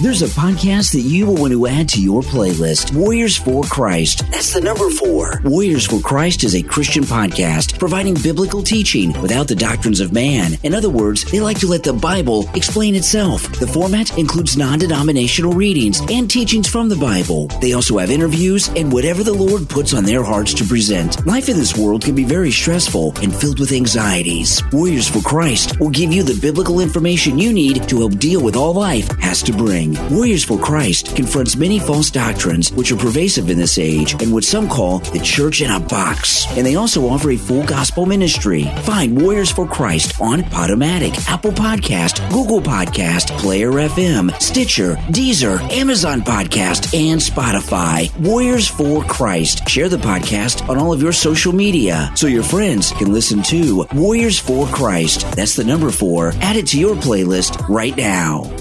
There's a podcast that you will want to add to your playlist, Warriors for Christ. That's the number 4. Warriors for Christ is a Christian podcast providing biblical teaching without the doctrines of man. In other words, they like to let the Bible explain itself. The format includes non-denominational readings and teachings from the Bible. They also have interviews and whatever the Lord puts on their hearts to present. Life in this world can be very stressful and filled with anxieties. Warriors for Christ will give you the biblical information you need to help deal with all life has to bring. Warriors for Christ confronts many false doctrines which are pervasive in this age and what some call the church in a box. And they also offer a full gospel ministry. Find Warriors for Christ on Podomatic, Apple Podcast, Google Podcast, Player FM, Stitcher, Deezer, Amazon Podcast, and Spotify. Warriors for Christ. Share the podcast on all of your social media so your friends can listen to Warriors for Christ. That's the number 4. Add it to your playlist right now.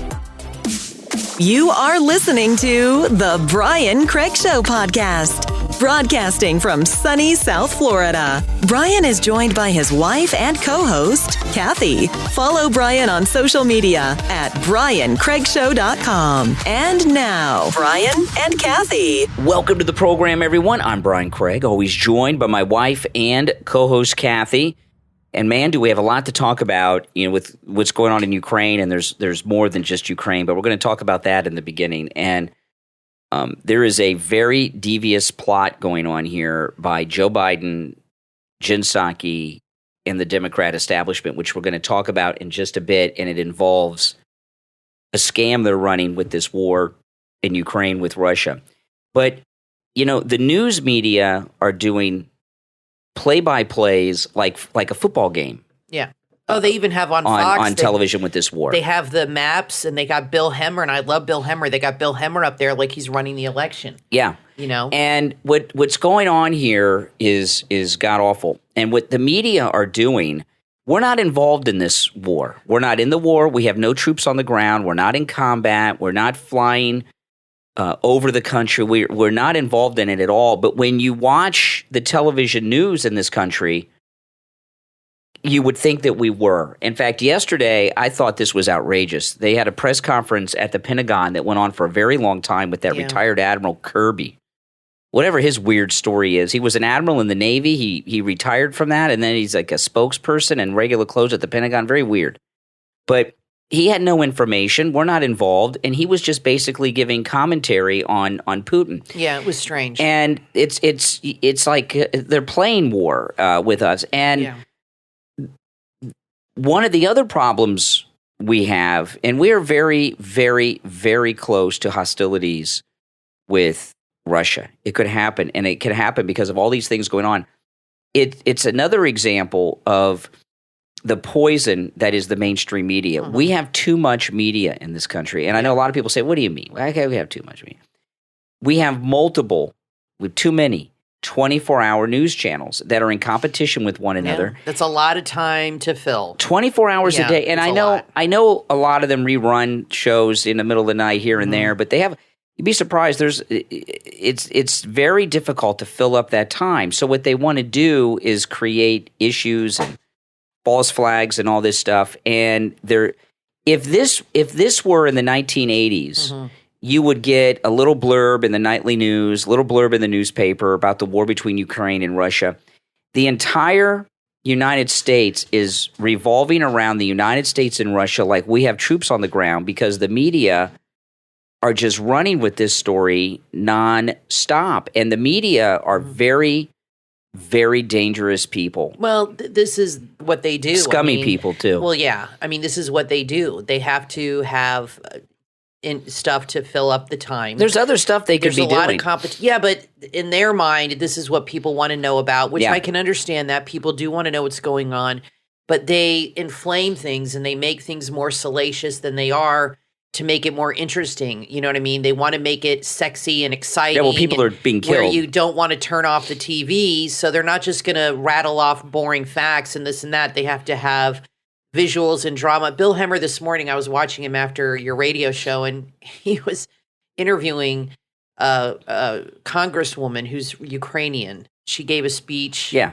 You are listening to the Brian Craig Show podcast, broadcasting from sunny South Florida. Brian is joined by his wife and co-host, Kathy. Follow Brian on social media at briancraigshow.com. And now, Brian and Kathy. Welcome to the program, everyone. I'm Brian Craig, always joined by my wife and co-host, Kathy. And man, do we have a lot to talk about, with what's going on in Ukraine, and there's more than just Ukraine, but we're going to talk about that in the beginning. And there is a very devious plot going on here by Joe Biden, Psaki, and the Democrat establishment, which we're going to talk about in just a bit, and it involves a scam they're running with this war in Ukraine with Russia. But, the news media are doing play-by-plays like a football game. Yeah. Oh, they even have on Fox. On television with this war. They have the maps, and they got Bill Hemmer, and I love Bill Hemmer. They got Bill Hemmer up there like he's running the election. Yeah. And what's going on here is god-awful. And what the media are doing, we're not involved in this war. We're not in the war. We have no troops on the ground. We're not in combat. We're not flying over the country. We're not involved in it at all. But when you watch the television news in this country, you would think that we were. In fact, yesterday, I thought this was outrageous. They had a press conference at the Pentagon that went on for a very long time with that retired Admiral Kirby. Whatever his weird story is. He was an admiral in the Navy. He retired from that, and then he's like a spokesperson in regular clothes at the Pentagon. Very weird. But he had no information. We're not involved. And he was just basically giving commentary on Putin. Yeah, it was strange. And it's like they're playing war with us. And one of the other problems we have, and we are very, very, very close to hostilities with Russia. It could happen, and it could happen because of all these things going on. It's another example of the poison that is the mainstream media. Mm-hmm. We have too much media in this country. And I know a lot of people say, what do you mean? Okay, we have too much media. We have too many 24-hour news channels that are in competition with one another. That's a lot of time to fill. 24 hours a day. And I know a lot of them rerun shows in the middle of the night here and there, but they have – you'd be surprised. It's very difficult to fill up that time. So what they want to do is create issues and false flags and all this stuff. And if this were in the 1980s, you would get a little blurb in the nightly news, a little blurb in the newspaper about the war between Ukraine and Russia. The entire United States is revolving around the United States and Russia like we have troops on the ground because the media are just running with this story nonstop. And the media are very, very dangerous people. Well, this is what they do. Scummy people, too. Well, yeah. I mean, this is what they do. They have to have stuff to fill up the time. There's other stuff they could be doing. There's a lot of competition. Yeah, but in their mind, this is what people want to know about, which I can understand that. People do want to know what's going on. But they inflame things and they make things more salacious than they are to make it more interesting. You know what I mean? They want to make it sexy and exciting. Yeah, well, people are being killed. Where you don't want to turn off the TV, so they're not just going to rattle off boring facts and this and that. They have to have visuals and drama. Bill Hemmer this morning, I was watching him after your radio show, and he was interviewing a congresswoman who's Ukrainian. She gave a speech. Yeah.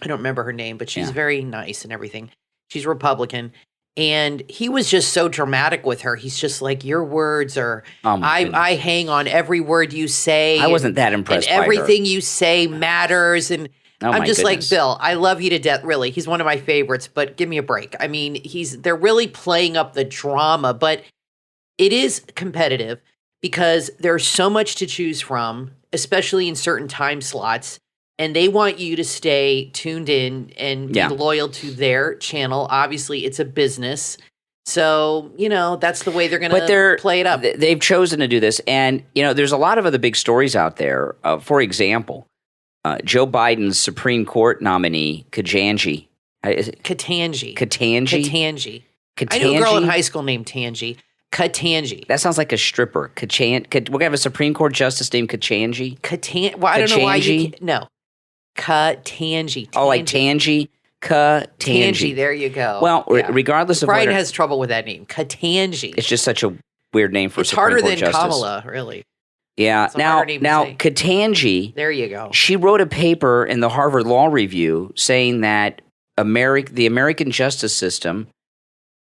I don't remember her name, but she's very nice and everything. She's Republican. And he was just so dramatic with her. He's just like, your words are, Oh my goodness. I hang on every word you say. I wasn't that impressed and by everything you say matters. And Oh I'm my just goodness. like, Bill, I love you to death. Really. He's one of my favorites, but give me a break. I mean, they're really playing up the drama, but it is competitive because there's so much to choose from, especially in certain time slots. And they want you to stay tuned in and be loyal to their channel. Obviously, it's a business. So, that's the way they're going to play it up. They've chosen to do this. And, there's a lot of other big stories out there. For example, Joe Biden's Supreme Court nominee, Ketanji. Ketanji. I knew a girl in high school named Tangi. Ketanji. That sounds like a stripper. We're going to have a Supreme Court justice named Ketanji? Well, I don't know why you can't. No. Ketanji. Oh, like Tangi? Ketanji. There you go. Well, regardless of Brian has trouble with that name. Ketanji. It's just such a weird name for a Supreme Court justice. It's harder than Kamala, really. Yeah. Now Ketanji. There you go. She wrote a paper in the Harvard Law Review saying that the American justice system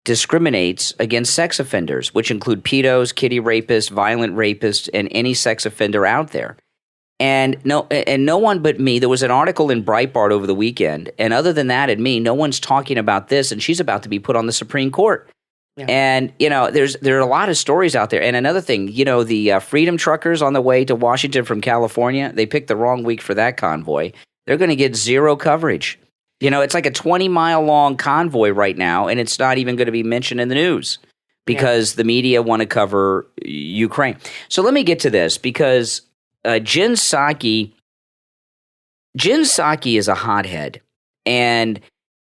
discriminates against sex offenders, which include pedos, kitty rapists, violent rapists, and any sex offender out there. And no one but me. There was an article in Breitbart over the weekend, and other than that and me, no one's talking about this. And she's about to be put on the Supreme Court. Yeah. And there are a lot of stories out there. And another thing, the Freedom Truckers on the way to Washington from California, they picked the wrong week for that convoy. They're going to get zero coverage. It's like a 20-mile long convoy right now, and it's not even going to be mentioned in the news because the media want to cover Ukraine. So let me get to this because Jen Psaki is a hothead. And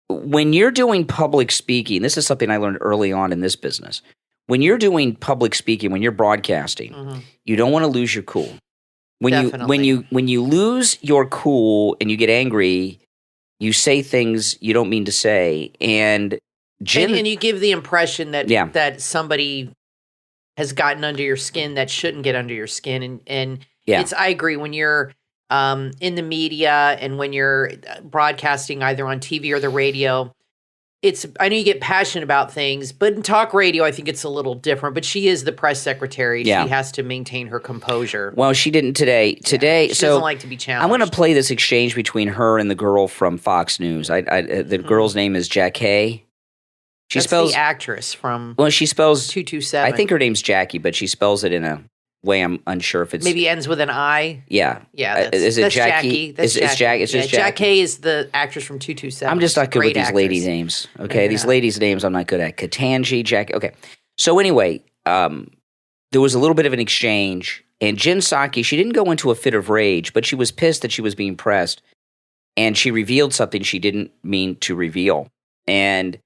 when you're doing public speaking, this is something I learned early on in this business. When you're doing public speaking, when you're broadcasting, you don't want to lose your cool. When you lose your cool and you get angry, you say things you don't mean to say. And you give the impression that somebody has gotten under your skin that shouldn't get under your skin. And I agree, when you're in the media and when you're broadcasting either on TV or the radio, I know you get passionate about things, but in talk radio, I think it's a little different. But she is the press secretary. Yeah. She has to maintain her composure. Well, she didn't today. She doesn't like to be challenged. I'm going to play this exchange between her and the girl from Fox News. The girl's name is Jackie. That's the actress from. Well, she spells 227. I think her name's Jackie, but she spells it in a way I'm unsure if it's maybe ends with an I. Yeah. Is it Jackie? That's It's Jackie. It's just Jackie. Jackie is the actress from 227. I'm just not good with these lady names. Okay, these ladies' names I'm not good at. Ketanji, Jackie. Okay. So anyway, there was a little bit of an exchange, and Jen Psaki, she didn't go into a fit of rage, but she was pissed that she was being pressed, and she revealed something she didn't mean to reveal. And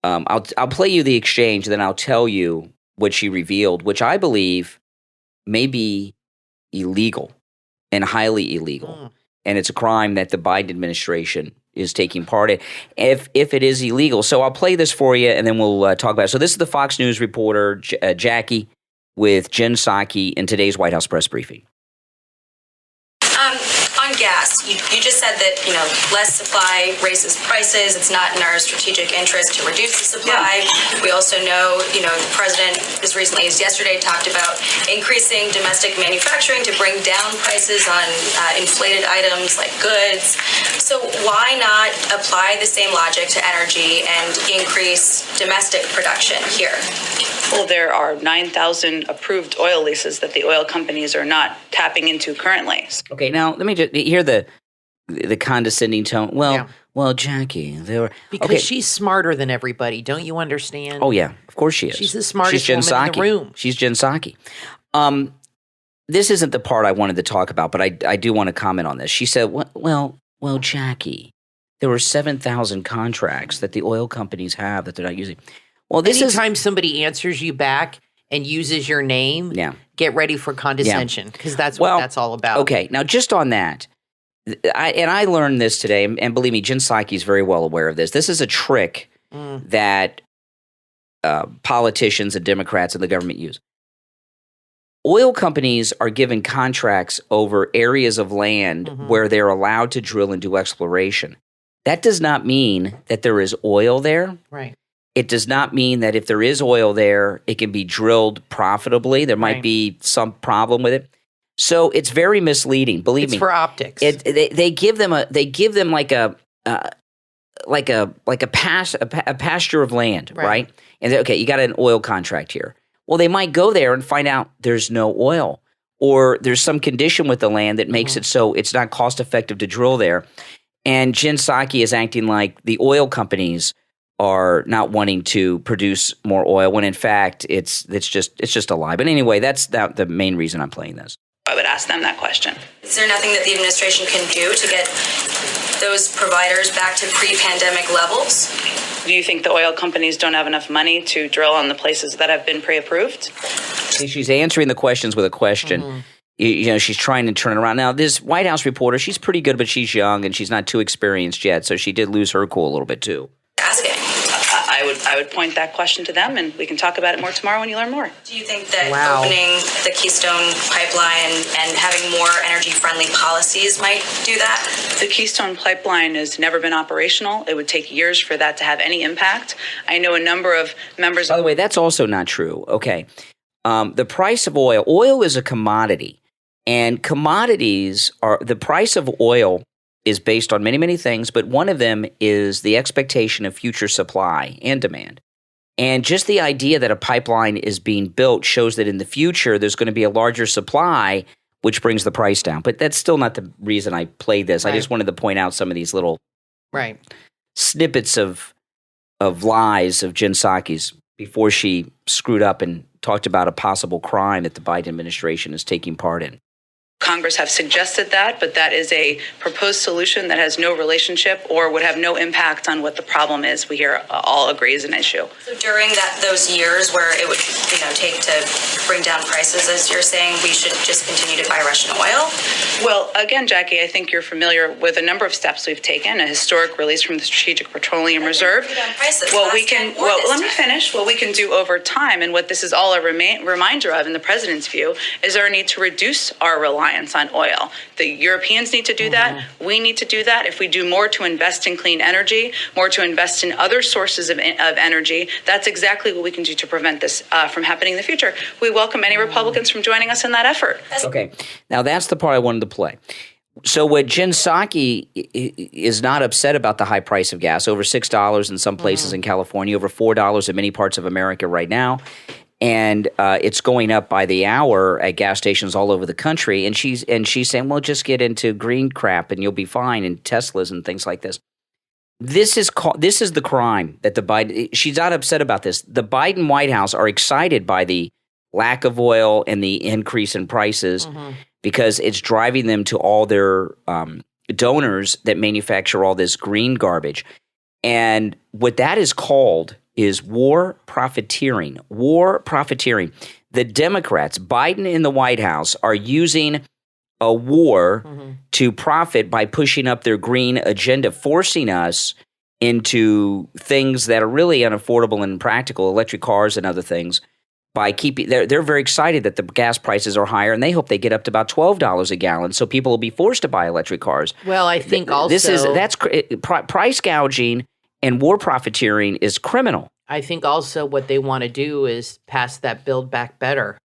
I'll play you the exchange, then I'll tell you what she revealed, which I believe may be illegal and highly illegal. And it's a crime that the Biden administration is taking part in, if it is illegal. So I'll play this for you, and then we'll talk about it. So this is the Fox News reporter, Jackie, with Jen Psaki in today's White House press briefing. On gas, you just said that, less supply raises prices. It's not in our strategic interest to reduce the supply. Yeah. We also know, the president as recently as yesterday talked about increasing domestic manufacturing to bring down prices on inflated items like goods. So why not apply the same logic to energy and increase domestic production here? Well, there are 9,000 approved oil leases that the oil companies are not tapping into currently. Okay, now let me just hear the condescending tone. Well, Jackie, because she's smarter than everybody. Don't you understand? Oh yeah, of course she is. She's the smartest woman in the room. She's Jen Psaki. This isn't the part I wanted to talk about, but I do want to comment on this. She said, "Well, Jackie, there were 7,000 contracts that the oil companies have that they're not using." Well, anytime somebody answers you back and uses your name, get ready for condescension, because that's what that's all about. Okay, now just on that, I learned this today, and believe me, Jen Psaki is very well aware of this. This is a trick that politicians and Democrats and the government use. Oil companies are given contracts over areas of land where they're allowed to drill and do exploration. That does not mean that there is oil there. Right. It does not mean that if there is oil there, it can be drilled profitably. There might be some problem with it. So it's very misleading. Believe me, it's for optics. They give them like a pasture of land, right? And okay, you got an oil contract here. Well, they might go there and find out there's no oil, or there's some condition with the land that makes it so it's not cost effective to drill there. And Jen Psaki is acting like the oil companies are not wanting to produce more oil, when in fact it's just a lie. But anyway, that's the main reason I'm playing this. I would ask them that question. Is there nothing that the administration can do to get those providers back to pre-pandemic levels? Do you think the oil companies don't have enough money to drill on the places that have been pre-approved? She's answering the questions with a question. You know, she's trying to turn it around. Now, this White House reporter, she's pretty good, but she's young and she's not too experienced yet. So she did lose her cool a little bit too. Asking. I would point that question to them, and we can talk about it more tomorrow when you learn more. Do you think that opening the Keystone pipeline and having more energy-friendly policies might do that? The Keystone pipeline has never been operational. It would take years for that to have any impact. I know a number of members. By the way, that's also not true. Okay. The price of oil is a commodity, and commodities are the price of oil is based on many, many things, but one of them is the expectation of future supply and demand. And just the idea that a pipeline is being built shows that in the future there's going to be a larger supply, which brings the price down. But that's still not the reason I played this. I just wanted to point out some of these little snippets of lies of Jen Psaki's before she screwed up and talked about a possible crime that the Biden administration is taking part in. Congress have suggested that, but that is a proposed solution that has no relationship or would have no impact on what the problem is. We here all agree is an issue. So during those years where it would take to bring down prices, as you're saying, we should just continue to buy Russian oil? Well, again, Jackie, I think you're familiar with a number of steps we've taken. A historic release from the Strategic Petroleum Reserve. Let me finish. What we can do over time, and what this is all a reminder of in the president's view, is our need to reduce our reliance on oil. The Europeans need to do that. We need to do that. If we do more to invest in clean energy, more to invest in other sources of energy, that's exactly what we can do to prevent this from happening in the future. We welcome any Republicans from joining us in that effort. Okay. Now that's the part I wanted to play. So what Jen Psaki is not upset about the high price of gas, over $6 in some places in California, over $4 in many parts of America right now. And it's going up by the hour at gas stations all over the country. And she's saying, well, just get into green crap and you'll be fine, and Teslas and things like this. This is the crime that the Biden – she's not upset about this. The Biden White House are excited by the lack of oil and the increase in prices because it's driving them to all their donors that manufacture all this green garbage. And what that is called – is war profiteering. War profiteering. The Democrats, Biden in the White House, are using a war to profit by pushing up their green agenda, forcing us into things that are really unaffordable and impractical, electric cars and other things. By keeping, they're very excited that the gas prices are higher, and they hope they get up to about $12 a gallon, so people will be forced to buy electric cars. Well, I think that's price gouging. And war profiteering is criminal. I think also what they want to do is pass that Build Back Better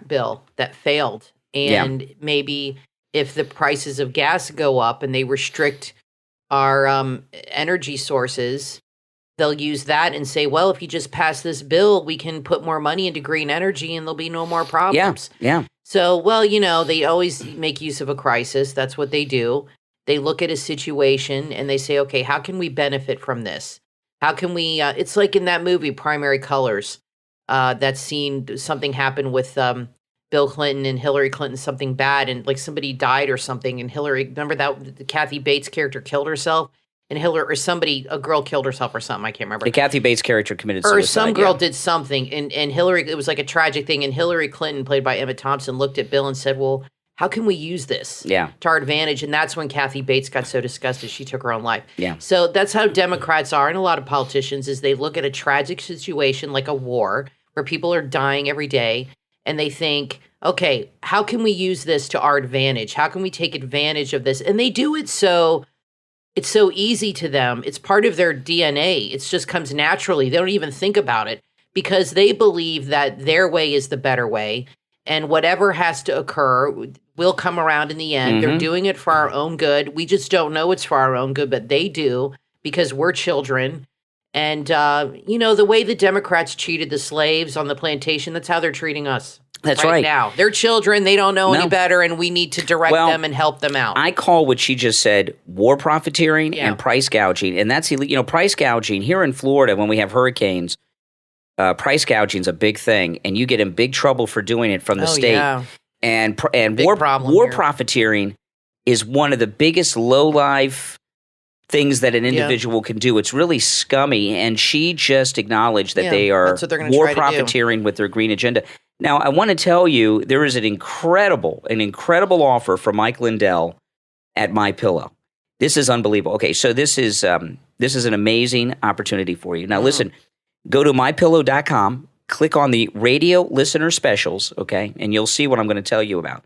bill that failed. And maybe if the prices of gas go up and they restrict our energy sources, they'll use that and say, well, if you just pass this bill, we can put more money into green energy and there'll be no more problems. Yeah. So, well, they always make use of a crisis. That's what they do. They look at a situation and they say, okay, how can we benefit from this? How can we, it's like in that movie, Primary Colors, that scene, something happened with Bill Clinton and Hillary Clinton, something bad, and like somebody died or something, and Hillary, remember that the Kathy Bates character killed herself? And Hillary, or a girl killed herself or something, I can't remember. The Kathy Bates character committed suicide. Or some girl did something, and Hillary, it was like a tragic thing, and Hillary Clinton, played by Emma Thompson, looked at Bill and said, well, how can we use this to our advantage? And that's when Kathy Bates got so disgusted, she took her own life. Yeah. So that's how Democrats are, and a lot of politicians, is they look at a tragic situation like a war where people are dying every day, and they think, okay, how can we use this to our advantage? How can we take advantage of this? And they do it so It's so easy to them. It's part of their DNA. It just comes naturally. They don't even think about it because they believe that their way is the better way. And whatever has to occur will come around in the end. They're doing it for our own good. We just don't know it's for our own good, but they do because we're children. And, the way the Democrats treated the slaves on the plantation, that's how they're treating us. That's right. Now. They're children. They don't know any better, and we need to direct them and help them out. I call what she just said war profiteering and price gouging. And that's, price gouging here in Florida when we have hurricanes, price gouging is a big thing, and you get in big trouble for doing it from the state. Yeah. And big war here. Profiteering is one of the biggest low-life things that an individual can do. It's really scummy, and she just acknowledged that they are war profiteering with their green agenda. Now, I want to tell you, there is an incredible offer for Mike Lindell at MyPillow. This is unbelievable. Okay, so this is an amazing opportunity for you. Now, listen, go to mypillow.com, click on the radio listener specials, okay, and you'll see what I'm going to tell you about.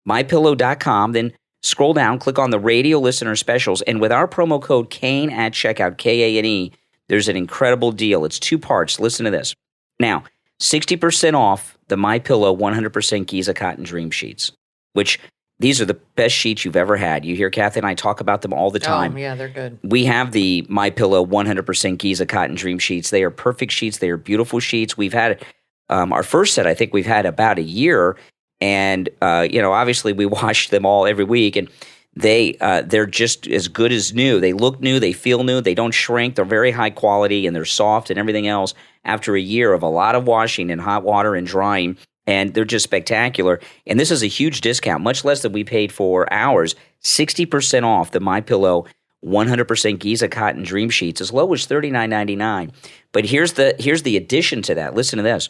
mypillow.com, then scroll down, click on the radio listener specials, and with our promo code Kane at checkout, Kane, there's an incredible deal. It's 2 parts. Listen to this. Now, 60% off the MyPillow 100% Giza Cotton Dream Sheets, which these are the best sheets you've ever had. You hear Kathy and I talk about them all the time. Oh, yeah, they're good. We have the MyPillow 100% Giza Cotton Dream Sheets. They are perfect sheets. They are beautiful sheets. We've had our first set, I think we've had about a year. And, obviously we wash them all every week. And they're just as good as new. They look new. They feel new. They don't shrink. They're very high quality, and they're soft and everything else after a year of a lot of washing in hot water and drying. And they're just spectacular. And this is a huge discount, much less than we paid for ours. 60% off the MyPillow 100% Giza Cotton Dream Sheets, as low as $39.99. But here's the addition to that. Listen to this.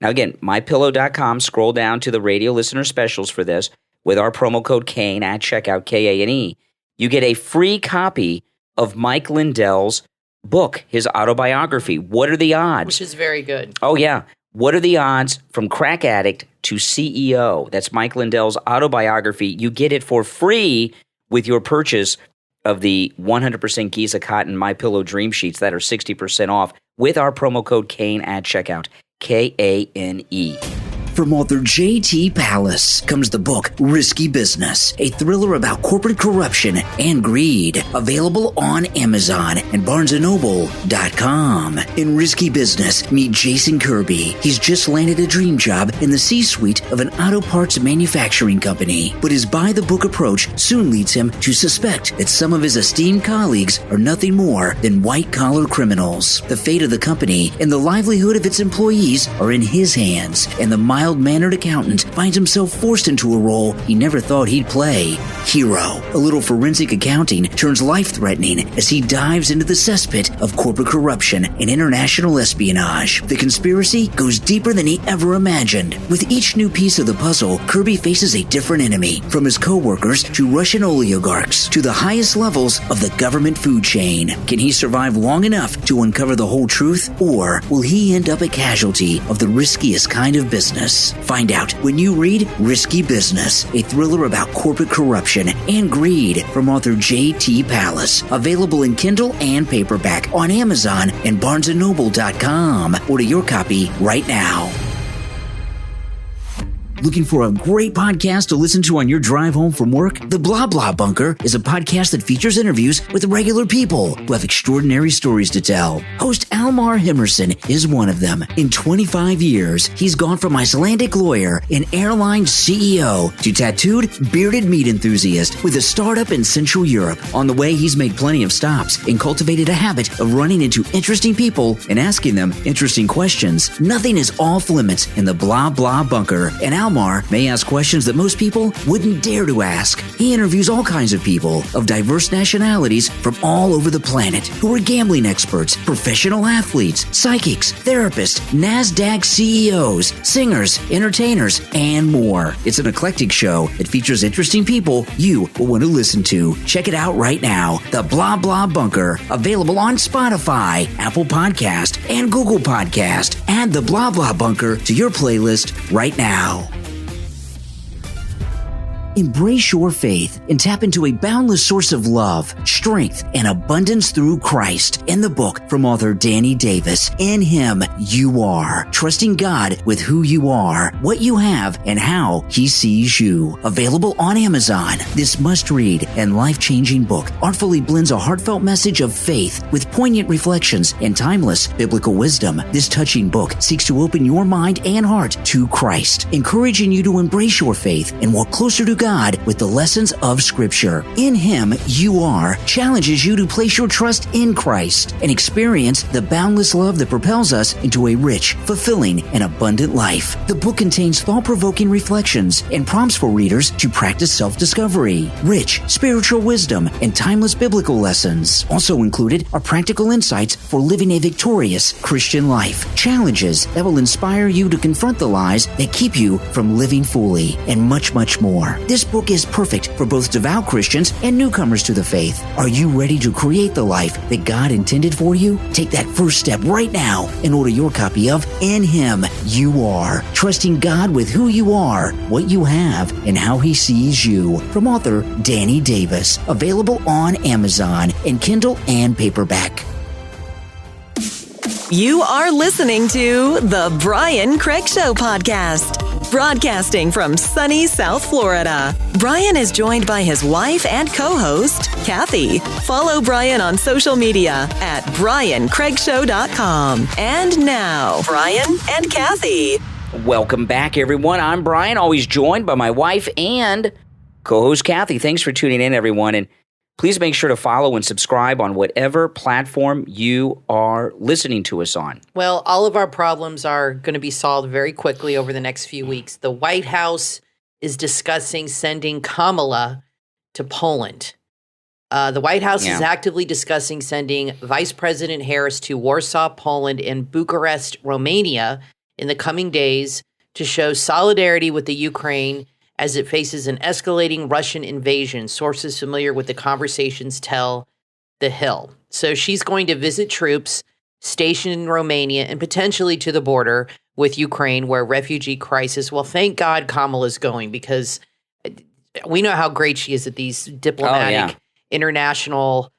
Now, again, mypillow.com, scroll down to the radio listener specials for this. With our promo code Kane at checkout, Kane, you get a free copy of Mike Lindell's book, his autobiography. What are the odds? Which is very good. Oh, yeah. What are the odds from crack addict to CEO? That's Mike Lindell's autobiography. You get it for free with your purchase of the 100% Giza Cotton MyPillow Dream Sheets that are 60% off with our promo code Kane at checkout, Kane. From author J.T. Palace comes the book Risky Business, a thriller about corporate corruption and greed. Available on Amazon and BarnesandNoble.com. In Risky Business, meet Jason Kirby. He's just landed a dream job in the C-suite of an auto parts manufacturing company. But his by-the-book approach soon leads him to suspect that some of his esteemed colleagues are nothing more than white-collar criminals. The fate of the company and the livelihood of its employees are in his hands, and the mild-mannered accountant finds himself forced into a role he never thought he'd play. Hero. A little forensic accounting turns life-threatening as he dives into the cesspit of corporate corruption and international espionage. The conspiracy goes deeper than he ever imagined. With each new piece of the puzzle, Kirby faces a different enemy, from his co-workers to Russian oligarchs to the highest levels of the government food chain. Can he survive long enough to uncover the whole truth, or will he end up a casualty of the riskiest kind of business? Find out when you read Risky Business, a thriller about corporate corruption and greed from author J.T. Palace. Available in Kindle and paperback on Amazon and BarnesandNoble.com. Order your copy right now. Looking for a great podcast to listen to on your drive home from work? The Blah Blah Bunker is a podcast that features interviews with regular people who have extraordinary stories to tell. Host Almar Himerson is one of them. In 25 years, he's gone from Icelandic lawyer and airline CEO to tattooed, bearded meat enthusiast with a startup in Central Europe. On the way, he's made plenty of stops and cultivated a habit of running into interesting people and asking them interesting questions. Nothing is off limits in the Blah Blah Bunker, and Almar may ask questions that most people wouldn't dare to ask. He interviews all kinds of people of diverse nationalities from all over the planet who are gambling experts, professional athletes, psychics, therapists, NASDAQ CEOs, singers, entertainers, and more. It's an eclectic show that features interesting people you will want to listen to. Check it out right now. The Blah Blah Bunker, available on Spotify, Apple Podcast, and Google Podcast. Add the Blah Blah Bunker to your playlist right now. Embrace your faith and tap into a boundless source of love, strength, and abundance through Christ in the book from author Danny Davis. In Him, you are. Trusting God with who you are, what you have, and how He sees you. Available on Amazon. This must-read and life-changing book artfully blends a heartfelt message of faith with poignant reflections and timeless biblical wisdom. This touching book seeks to open your mind and heart to Christ, encouraging you to embrace your faith and walk closer to God with the lessons of Scripture. In Him, you are challenges you to place your trust in Christ and experience the boundless love that propels us into a rich, fulfilling, and abundant life. The book contains thought-provoking reflections and prompts for readers to practice self-discovery, rich spiritual wisdom, and timeless biblical lessons. Also included are practical insights for living a victorious Christian life, challenges that will inspire you to confront the lies that keep you from living fully, and much, much more. This book is perfect for both devout Christians and newcomers to the faith. Are you ready to create the life that God intended for you? Take that first step right now and order your copy of In Him, You Are. Trusting God with who you are, what you have, and how He sees you. From author Danny Davis. Available on Amazon in Kindle and paperback. You are listening to The Brian Craig Show podcast. Broadcasting from sunny South Florida, Brian is joined by his wife and co-host, Kathy. Follow Brian on social media at briancraigshow.com. And now, Brian and Kathy. Welcome back, everyone. I'm Brian, always joined by my wife and co-host Kathy. Thanks for tuning in, everyone. And please make sure to follow and subscribe on whatever platform you are listening to us on. Well, all of our problems are going to be solved very quickly over the next few weeks. The White House is discussing sending Kamala to Poland. The White House is actively discussing sending Vice President Harris to Warsaw, Poland, and Bucharest, Romania in the coming days to show solidarity with the Ukraine as it faces an escalating Russian invasion. Sources familiar with the conversations tell The Hill. So she's going to visit troops stationed in Romania and potentially to the border with Ukraine, where refugee crisis. Well, thank God Kamala's going, because we know how great she is at these diplomatic, international,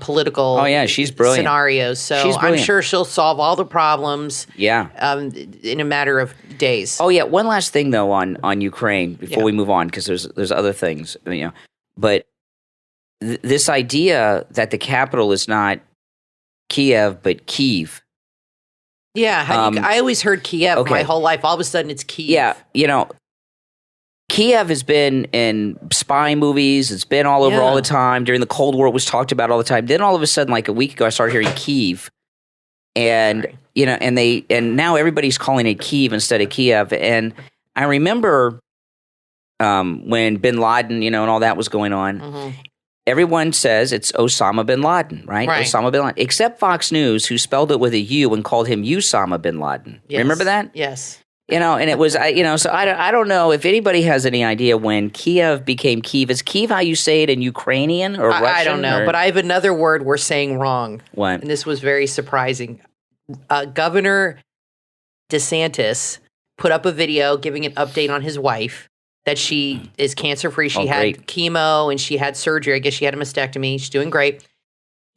political she's brilliant. Scenarios. So I'm sure she'll solve all the problems in a matter of days. Oh, yeah. One last thing, though, on Ukraine before we move on, because there's other things, but this idea that the capital is not Kiev, but Kyiv. Yeah. I always heard Kiev my whole life. All of a sudden, it's Kyiv. Yeah. Kiev has been in spy movies. It's been all over all the time. During the Cold War, it was talked about all the time. Then all of a sudden, like a week ago, I started hearing Kyiv. And, and now everybody's calling it Kyiv instead of Kiev. And I remember when bin Laden, and all that was going on, everyone says it's Osama bin Laden, right? Osama bin Laden. Except Fox News, who spelled it with a U and called him Usama bin Laden. Yes. Remember that? Yes. And it was, so I don't know if anybody has any idea when Kiev became Kyiv. Is Kyiv how you say it in Ukrainian or Russian? I don't know, but I have another word we're saying wrong. What? And this was very surprising. Governor DeSantis put up a video giving an update on his wife, that she is cancer-free. She had chemo and she had surgery. I guess she had a mastectomy. She's doing great.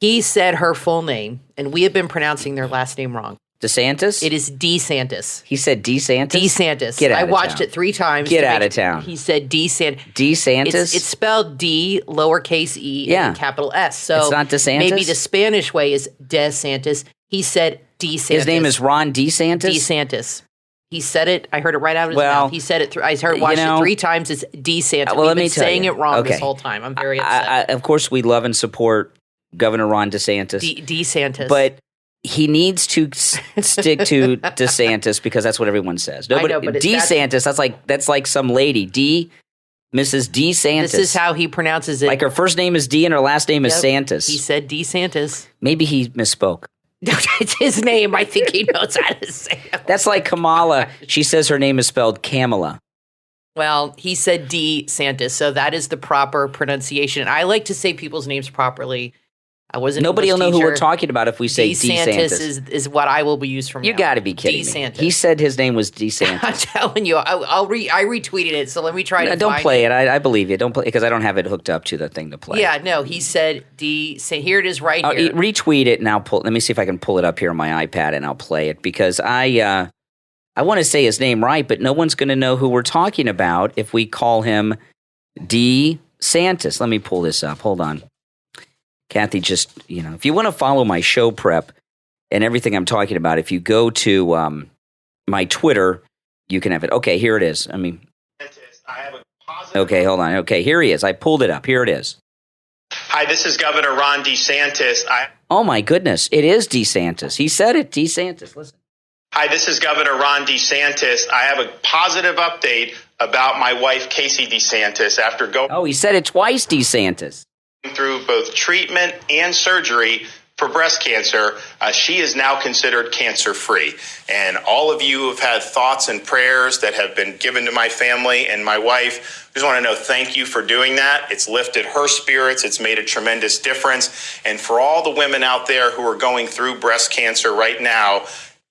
He said her full name, and we have been pronouncing their last name wrong. DeSantis? It is DeSantis. He said DeSantis? DeSantis. Get out of town. I watched it 3 times. Get out of town. He said DeSantis. DeSantis? It's spelled D, lowercase e, and capital S. So it's not DeSantis? Maybe the Spanish way is DeSantis. He said DeSantis. His name is Ron DeSantis? DeSantis. He said it. I heard it right out of his mouth. He said it. I watched it 3 times. It's DeSantis. Well, We've been saying it wrong this whole time. I'm very upset. Of course, we love and support Governor Ron DeSantis. DeSantis. But he needs to stick to DeSantis, because that's what everyone says. Nobody, I know, but DeSantis, that's like some lady. Mrs. DeSantis. This is how he pronounces it. Like her first name is D and her last name is Santis. He said DeSantis. Maybe he misspoke. It's his name. I think he knows how to say it. That's like Kamala. She says her name is spelled Kamala. Well, he said DeSantis, so that is the proper pronunciation. I like to say people's names properly. I wasn't. Nobody will know who we're teacher. talking about if we say DeSantis. is what I will be used from. You got to be kidding me. He said his name was DeSantis. I'm telling you, I retweeted it. So let me try to. Don't play it. I believe you. Don't play because I don't have it hooked up to the thing to play. Yeah, no. He said here it is right here. Retweet it and I'll pull. Let me see if I can pull it up here on my iPad and I'll play it because I want to say his name right, but no one's going to know who we're talking about if we call him DeSantis. Let me pull this up. Hold on. Kathy, just, if you want to follow my show prep and everything I'm talking about, if you go to my Twitter, you can have it. Okay, here it is. Okay, hold on. Okay, here he is. I pulled it up. Here it is. Hi, this is Governor Ron DeSantis. Oh, my goodness. It is DeSantis. He said it. DeSantis. Listen. Hi, this is Governor Ron DeSantis. I have a positive update about my wife, Casey DeSantis, after going. Oh, he said it twice, DeSantis. Through both treatment and surgery for breast cancer, she is now considered cancer-free. And all of you have had thoughts and prayers that have been given to my family and my wife. I just want to know thank you for doing that. It's lifted her spirits. It's made a tremendous difference. And for all the women out there who are going through breast cancer right now,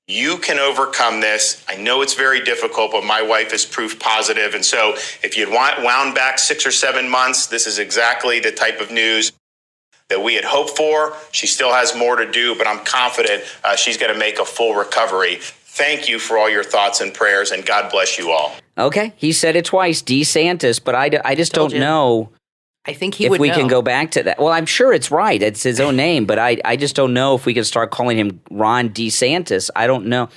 you can overcome this. I know it's very difficult, but my wife is proof positive. And so if you'd wound back 6 or 7 months, this is exactly the type of news that we had hoped for. She still has more to do, but I'm confident she's going to make a full recovery. Thank you for all your thoughts and prayers, and God bless you all. Okay, he said it twice, DeSantis, but I just don't know. I think he would know. If we can go back to that. Well, I'm sure it's right. It's his own name, but I just don't know if we can start calling him Ron DeSantis. I don't know.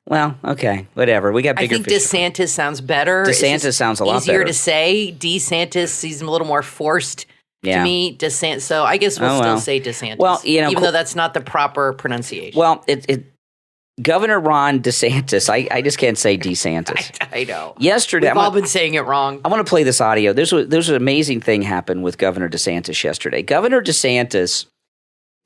Well, okay, whatever. We got bigger fish. DeSantis sounds better. DeSantis sounds a lot better. Easier to say. DeSantis seems a little more forced to me. DeSantis. So I guess we'll still say DeSantis. Well, even though that's not the proper pronunciation. Well, Governor Ron DeSantis. I just can't say DeSantis. I know. Yesterday, we've all been saying it wrong. I want to play this audio. There's an amazing thing happened with Governor DeSantis yesterday. Governor DeSantis,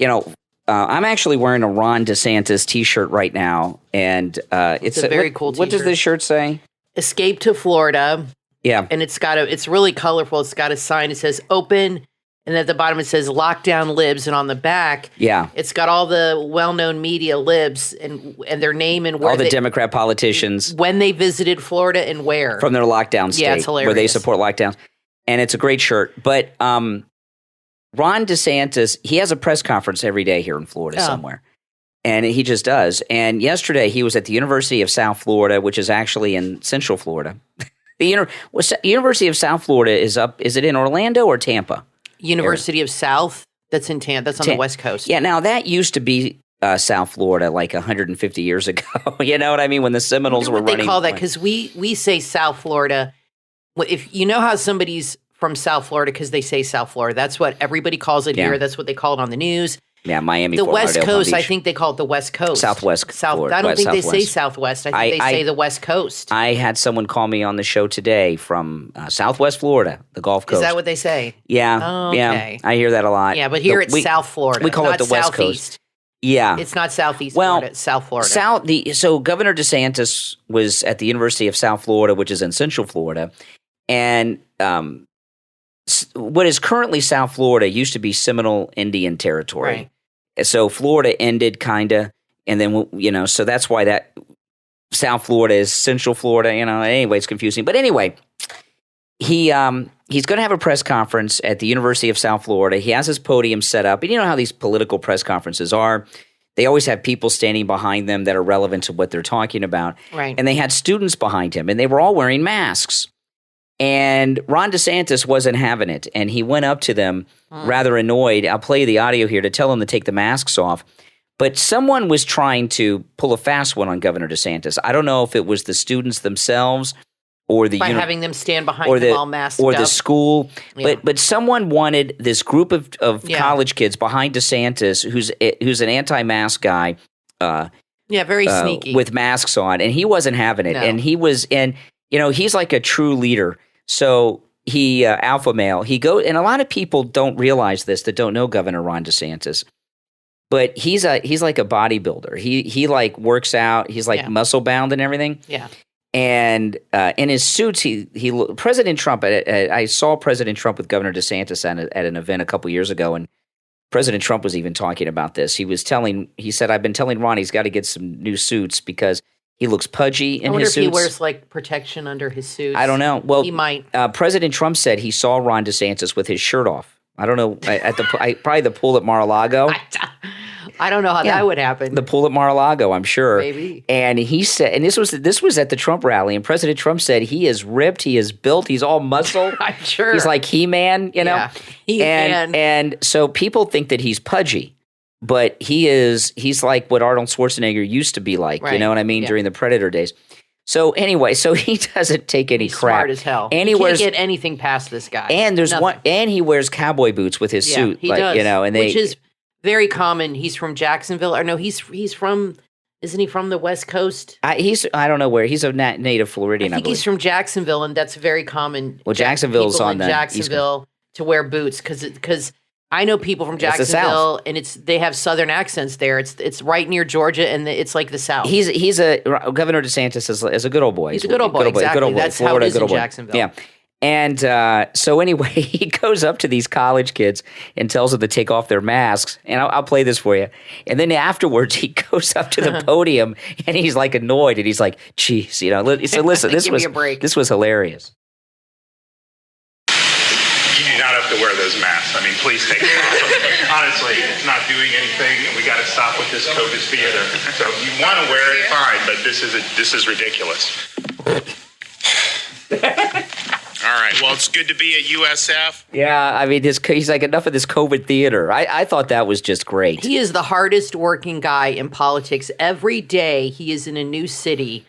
I'm actually wearing a Ron DeSantis T-shirt right now, and it's a very cool T-shirt. What does this shirt say? Escape to Florida. Yeah, and it's really colorful. It's got a sign. It says "Open." And at the bottom, it says lockdown libs. And on the back, it's got all the well-known media libs and their name and where all the Democrat politicians. When they visited Florida and where. From their lockdown state. Yeah, it's hilarious. Where they support lockdowns. And it's a great shirt. But Ron DeSantis, he has a press conference every day here in Florida somewhere. And he just does. And yesterday, he was at the University of South Florida, which is actually in Central Florida. The University of South Florida is it in Orlando or Tampa? University of South, that's in Tampa. That's on the West Coast. Yeah, now that used to be South Florida like 150 years ago. You know what I mean? When the Seminoles were running. They call that because we say South Florida. If you know how somebody's from South Florida because they say South Florida, that's what everybody calls it here. That's what they call it on the news. Yeah, Miami. The Fort West Lauderdale, Coast, I think they call it the West Coast. Southwest. Florida. I don't think they say Southwest. I think they say the West Coast. I had someone call me on the show today from Southwest Florida, the Gulf Coast. Is that what they say? Yeah. Oh, okay. Yeah, I hear that a lot. Yeah, but here it's South Florida. We call it the West Coast. Yeah. It's not Southeast Florida, it's South Florida. So Governor DeSantis was at the University of South Florida, which is in Central Florida, and what is currently South Florida used to be Seminole Indian Territory. Right. So Florida ended kind of, and then, so that's why that South Florida is Central Florida, anyway, it's confusing. But anyway, he's going to have a press conference at the University of South Florida. He has his podium set up. And you know how these political press conferences are. They always have people standing behind them that are relevant to what they're talking about. Right. And they had students behind him, and they were all wearing masks. And Ron DeSantis wasn't having it, and he went up to them rather annoyed. I'll play the audio here to tell them to take the masks off. But someone was trying to pull a fast one on Governor DeSantis. I don't know if it was the students themselves or the having them stand behind them all masked or up. the school. Yeah. But someone wanted this group of college kids behind DeSantis, who's an anti-mask guy. Very sneaky with masks on, and he wasn't having it. No. And he was he's like a true leader. So he alpha male. He and a lot of people don't realize this that don't know Governor Ron DeSantis. But he's like a bodybuilder. He like works out. He's like muscle bound and everything. Yeah. And in his suits, President Trump. I saw President Trump with Governor DeSantis at an event a couple years ago, and President Trump was even talking about this. He said, I've been telling Ron he's got to get some new suits because he looks pudgy in his suits. I wonder if he wears like protection under his suits. I don't know. Well, he might. President Trump said he saw Ron DeSantis with his shirt off. I don't know, at probably the pool at Mar-a-Lago. I don't know how that would happen. The pool at Mar-a-Lago, I'm sure. Maybe. And he said, and this was at the Trump rally, and President Trump said he is ripped, he is built, he's all muscle. I'm sure. He's like He-Man, you know? Yeah, He-Man. And so people think that he's pudgy, but he's like what Arnold Schwarzenegger used to be like, you know what I mean, during the Predator days. So anyway, he doesn't take any crap. Smart as hell. And he can't get anything past this guy. And there's nothing. And he wears cowboy boots with his suit. He does. You know, and which is very common. He's from Jacksonville. Or no, he's from. Isn't he from the West Coast? I don't know where. He's a native Floridian. I think he's from Jacksonville, and that's very common. Well, Jacksonville's on the Jacksonville to wear boots because I know people from Jacksonville, and they have Southern accents there. It's right near Georgia, and it's like the South. Governor DeSantis is a good old boy. He's a good old boy. Exactly. Good old boy. That's Florida, how it is in Jacksonville. Yeah. And so anyway, he goes up to these college kids and tells them to take off their masks. And I'll play this for you. And then afterwards, he goes up to the podium and he's like annoyed, and he's like, "Geez, you know." So listen, this was hilarious. You do not have to wear those masks. I mean, please take them off. Honestly, it's not doing anything, and we got to stop with this COVID theater. So if you want to wear it, fine, but this is ridiculous. All right. Well, it's good to be at USF. Yeah, I mean, he's like, enough of this COVID theater. I thought that was just great. He is the hardest working guy in politics. Every day he is in a new city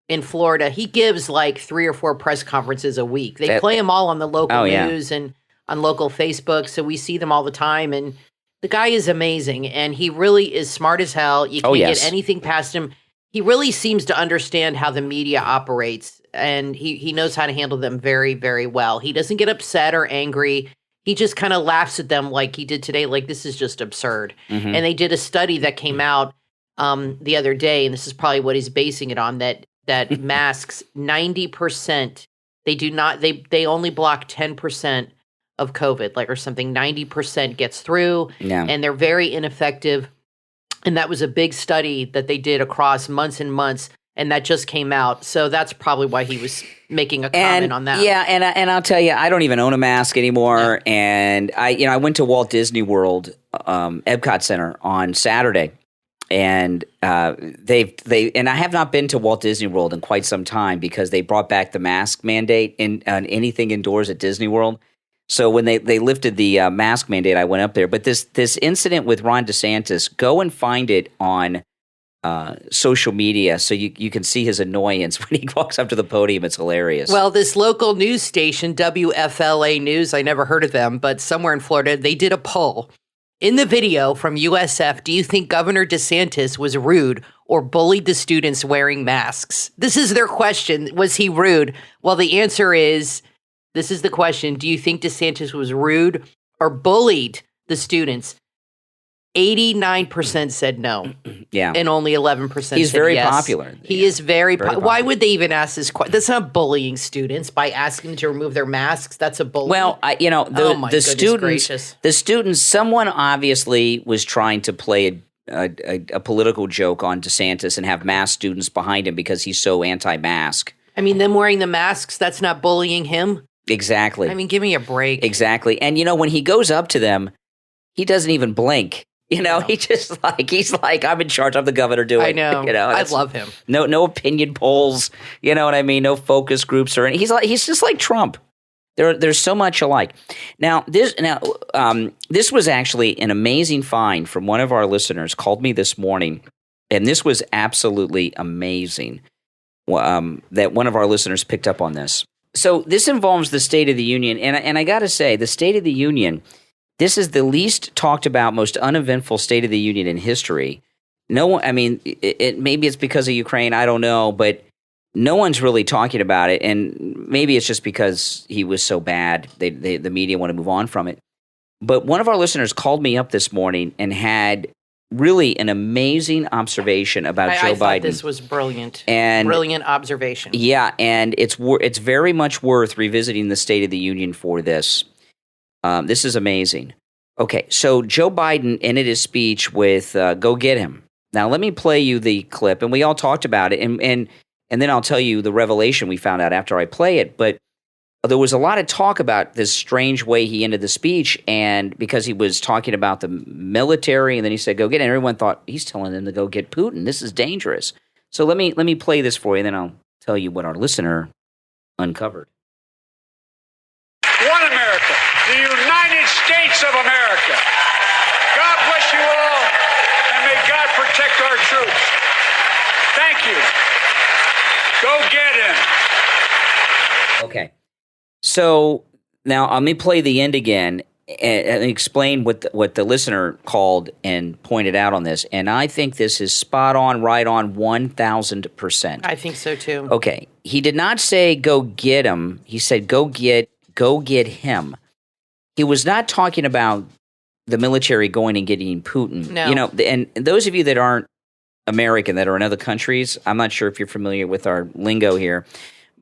in Florida. He gives like 3 or 4 press conferences a week. They play them all on the local news and on local Facebook, so we see them all the time. And the guy is amazing, and he really is smart as hell. You can't get anything past him. He really seems to understand how the media operates, and he knows how to handle them very, very well. He doesn't get upset or angry. He just kind of laughs at them like he did today, like, this is just absurd. Mm-hmm. And they did a study that came out the other day, and this is probably what he's basing it on, that masks, 90%, they only block 10% of COVID, like, or something. 90% gets through, and they're very ineffective. And that was a big study that they did across months and months, and that just came out. So that's probably why he was making a comment on that. Yeah, and I'll tell you, I don't even own a mask anymore. No. And I went to Walt Disney World, Epcot Center on Saturday, and and I have not been to Walt Disney World in quite some time because they brought back the mask mandate on anything indoors at Disney World. So when they lifted the mask mandate, I went up there. But this incident with Ron DeSantis, go and find it on social media so you can see his annoyance when he walks up to the podium. It's hilarious. Well, this local news station, WFLA News, I never heard of them, but somewhere in Florida, they did a poll. In the video from USF, do you think Governor DeSantis was rude or bullied the students wearing masks? This is their question. Was he rude? Well, the answer is... This is the question. Do you think DeSantis was rude or bullied the students? 89% said no. Yeah. And only 11% said yes. He's very popular. He is very popular. Why would they even ask this question? That's not bullying students by asking them to remove their masks. That's a bullying. Well, the students, someone obviously was trying to play a political joke on DeSantis and have mask students behind him because he's so anti-mask. I mean, them wearing the masks, that's not bullying him. Exactly. I mean, give me a break. Exactly. And, when he goes up to them, he doesn't even blink. He's like, I'm in charge. I'm the governor doing. I know. I love him. No opinion polls. You know what I mean? No focus groups or anything. He's just like Trump. There's so much alike. Now, this was actually an amazing find from one of our listeners. Called me this morning, and this was absolutely amazing. That one of our listeners picked up on this. So this involves the State of the Union, and I got to say, the State of the Union, this is the least talked about, most uneventful State of the Union in history. No one, I mean, maybe it's because of Ukraine, I don't know, but no one's really talking about it, and maybe it's just because he was so bad, the media want to move on from it. But one of our listeners called me up this morning and had really an amazing observation about Joe Biden. I thought this was brilliant. Brilliant observation. Yeah, and it's very much worth revisiting the State of the Union for this. This is amazing. Okay, so Joe Biden ended his speech with "Go get him." Now, let me play you the clip, and we all talked about it, and then I'll tell you the revelation we found out after I play it. But there was a lot of talk about this strange way he ended the speech, and because he was talking about the military, and then he said, "Go get it," and everyone thought he's telling them to go get Putin. This is dangerous. So let me play this for you, and then I'll tell you what our listener uncovered. One America, the United States of America. God bless you all, and may God protect our troops. Thank you. Go get him. Okay. So now let me play the end again and explain what the listener called and pointed out on this. And I think this is spot on, right on, 1,000%. I think so too. Okay. He did not say go get him. He said go get him. He was not talking about the military going and getting Putin. No. You know, and those of you that aren't American, that are in other countries, I'm not sure if you're familiar with our lingo here,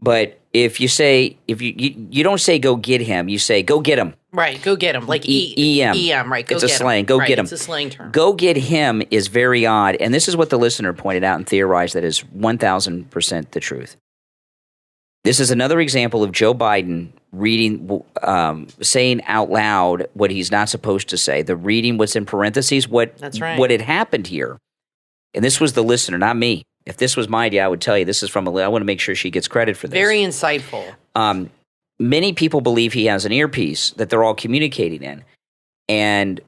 but if you say, you don't say go get him, you say go get him. Right, go get him. Like EM. EM, right, go it's get a slang, him. go right, get him. It's a slang term. Go get him is very odd, and this is what the listener pointed out and theorized that is 1,000% the truth. This is another example of Joe Biden reading, saying out loud what he's not supposed to say. The reading what's in parentheses, That's right. what had happened here. And this was the listener, not me. If this was my idea, I would tell you this is from I want to make sure she gets credit for this. Very insightful. Many people believe he has an earpiece that they're all communicating in. And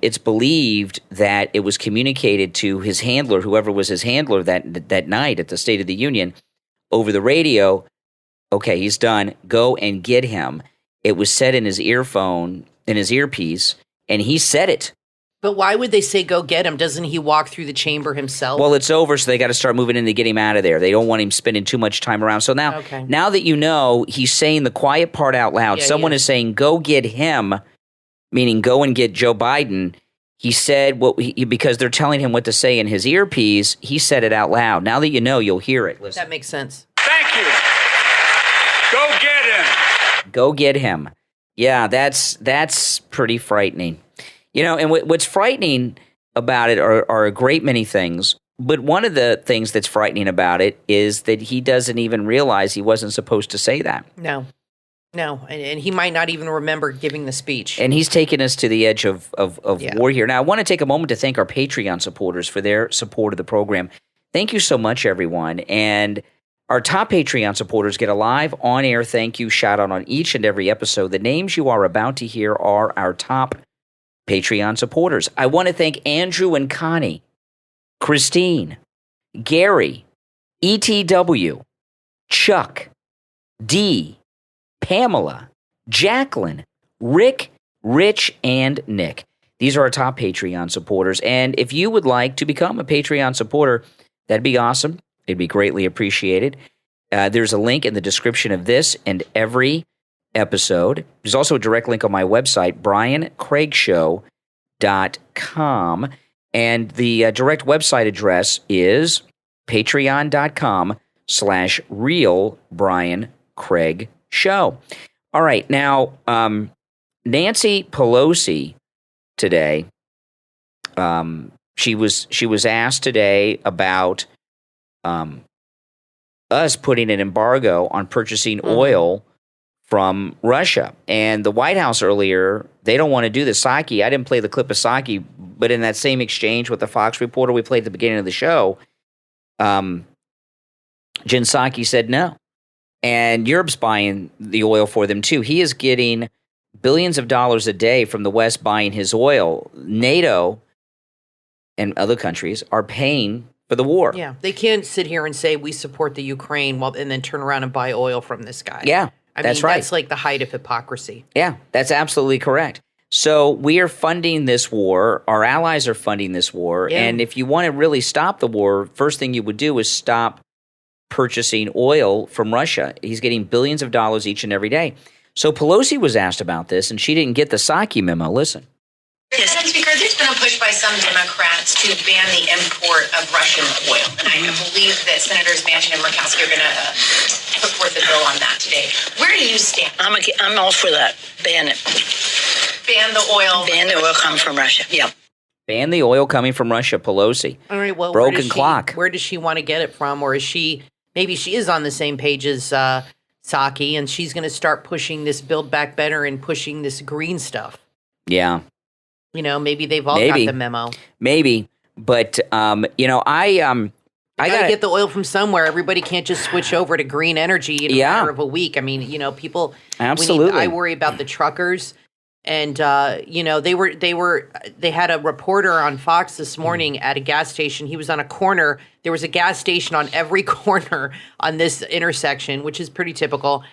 it's believed that it was communicated to his handler, whoever was his handler that night at the State of the Union, over the radio. Okay, he's done. Go and get him. It was said in his earphone, in his earpiece, and he said it. But why would they say go get him? Doesn't he walk through the chamber himself? Well, it's over, so they got to start moving in to get him out of there. They don't want him spending too much time around. So now that you know, he's saying the quiet part out loud. Someone is saying go get him, meaning go and get Joe Biden. He said because they're telling him what to say in his earpiece, he said it out loud. Now that you know, you'll hear it. Listen. That makes sense. Thank you. Go get him. Go get him. Yeah, that's pretty frightening. You know, and what's frightening about it are a great many things. But one of the things that's frightening about it is that he doesn't even realize he wasn't supposed to say that. No. And he might not even remember giving the speech. And he's taken us to the edge of war here. Now, I want to take a moment to thank our Patreon supporters for their support of the program. Thank you so much, everyone. And our top Patreon supporters get a live on-air thank you shout out on each and every episode. The names you are about to hear are our top Patreon supporters. I want to thank Andrew and Connie, Christine, Gary, ETW, Chuck, D, Pamela, Jacqueline, Rick, Rich, and Nick. These are our top Patreon supporters. And if you would like to become a Patreon supporter, that'd be awesome. It'd be greatly appreciated. There's a link in the description of this and every episode. There's also a direct link on my website, briancraigshow.com. And the direct website address is patreon.com/realbriancraigshow. All right. Now, Nancy Pelosi today, she was asked today about us putting an embargo on purchasing oil from Russia. And the White House earlier, they don't want to do the Psaki. I didn't play the clip of Psaki, but in that same exchange with the Fox reporter we played at the beginning of the show, Jen Psaki said no. And Europe's buying the oil for them too. He is getting billions of dollars a day from the West buying his oil. NATO and other countries are paying for the war. Yeah, they can't sit here and say we support the Ukraine and then turn around and buy oil from this guy. Yeah, that's right. That's like the height of hypocrisy. Yeah, that's absolutely correct. So we are funding this war. Our allies are funding this war. Yeah. And if you want to really stop the war, first thing you would do is stop purchasing oil from Russia. He's getting billions of dollars each and every day. So Pelosi was asked about this, and she didn't get the Psaki memo. Listen. Madam Speaker, there's been a push by some Democrats to ban the import of Russian oil. And I believe that Senators Manchin and Murkowski are going to put forth a bill on that today. Where do you stand? I'm all for that. Ban it. Ban ban the oil. Ban the oil coming from Russia. Yep. Ban the oil coming from Russia, Pelosi. All right, well, broken clock. Where does she want to get it from? Or is maybe she is on the same page as Psaki, and she's going to start pushing this Build Back Better and pushing this green stuff. Yeah. Maybe they've all got the memo. Maybe. But, I got to get the oil from somewhere. Everybody can't just switch over to green energy in a matter of a week. I mean, people. Absolutely. I worry about the truckers, and they had a reporter on Fox this morning at a gas station. He was on a corner. There was a gas station on every corner on this intersection, which is pretty typical.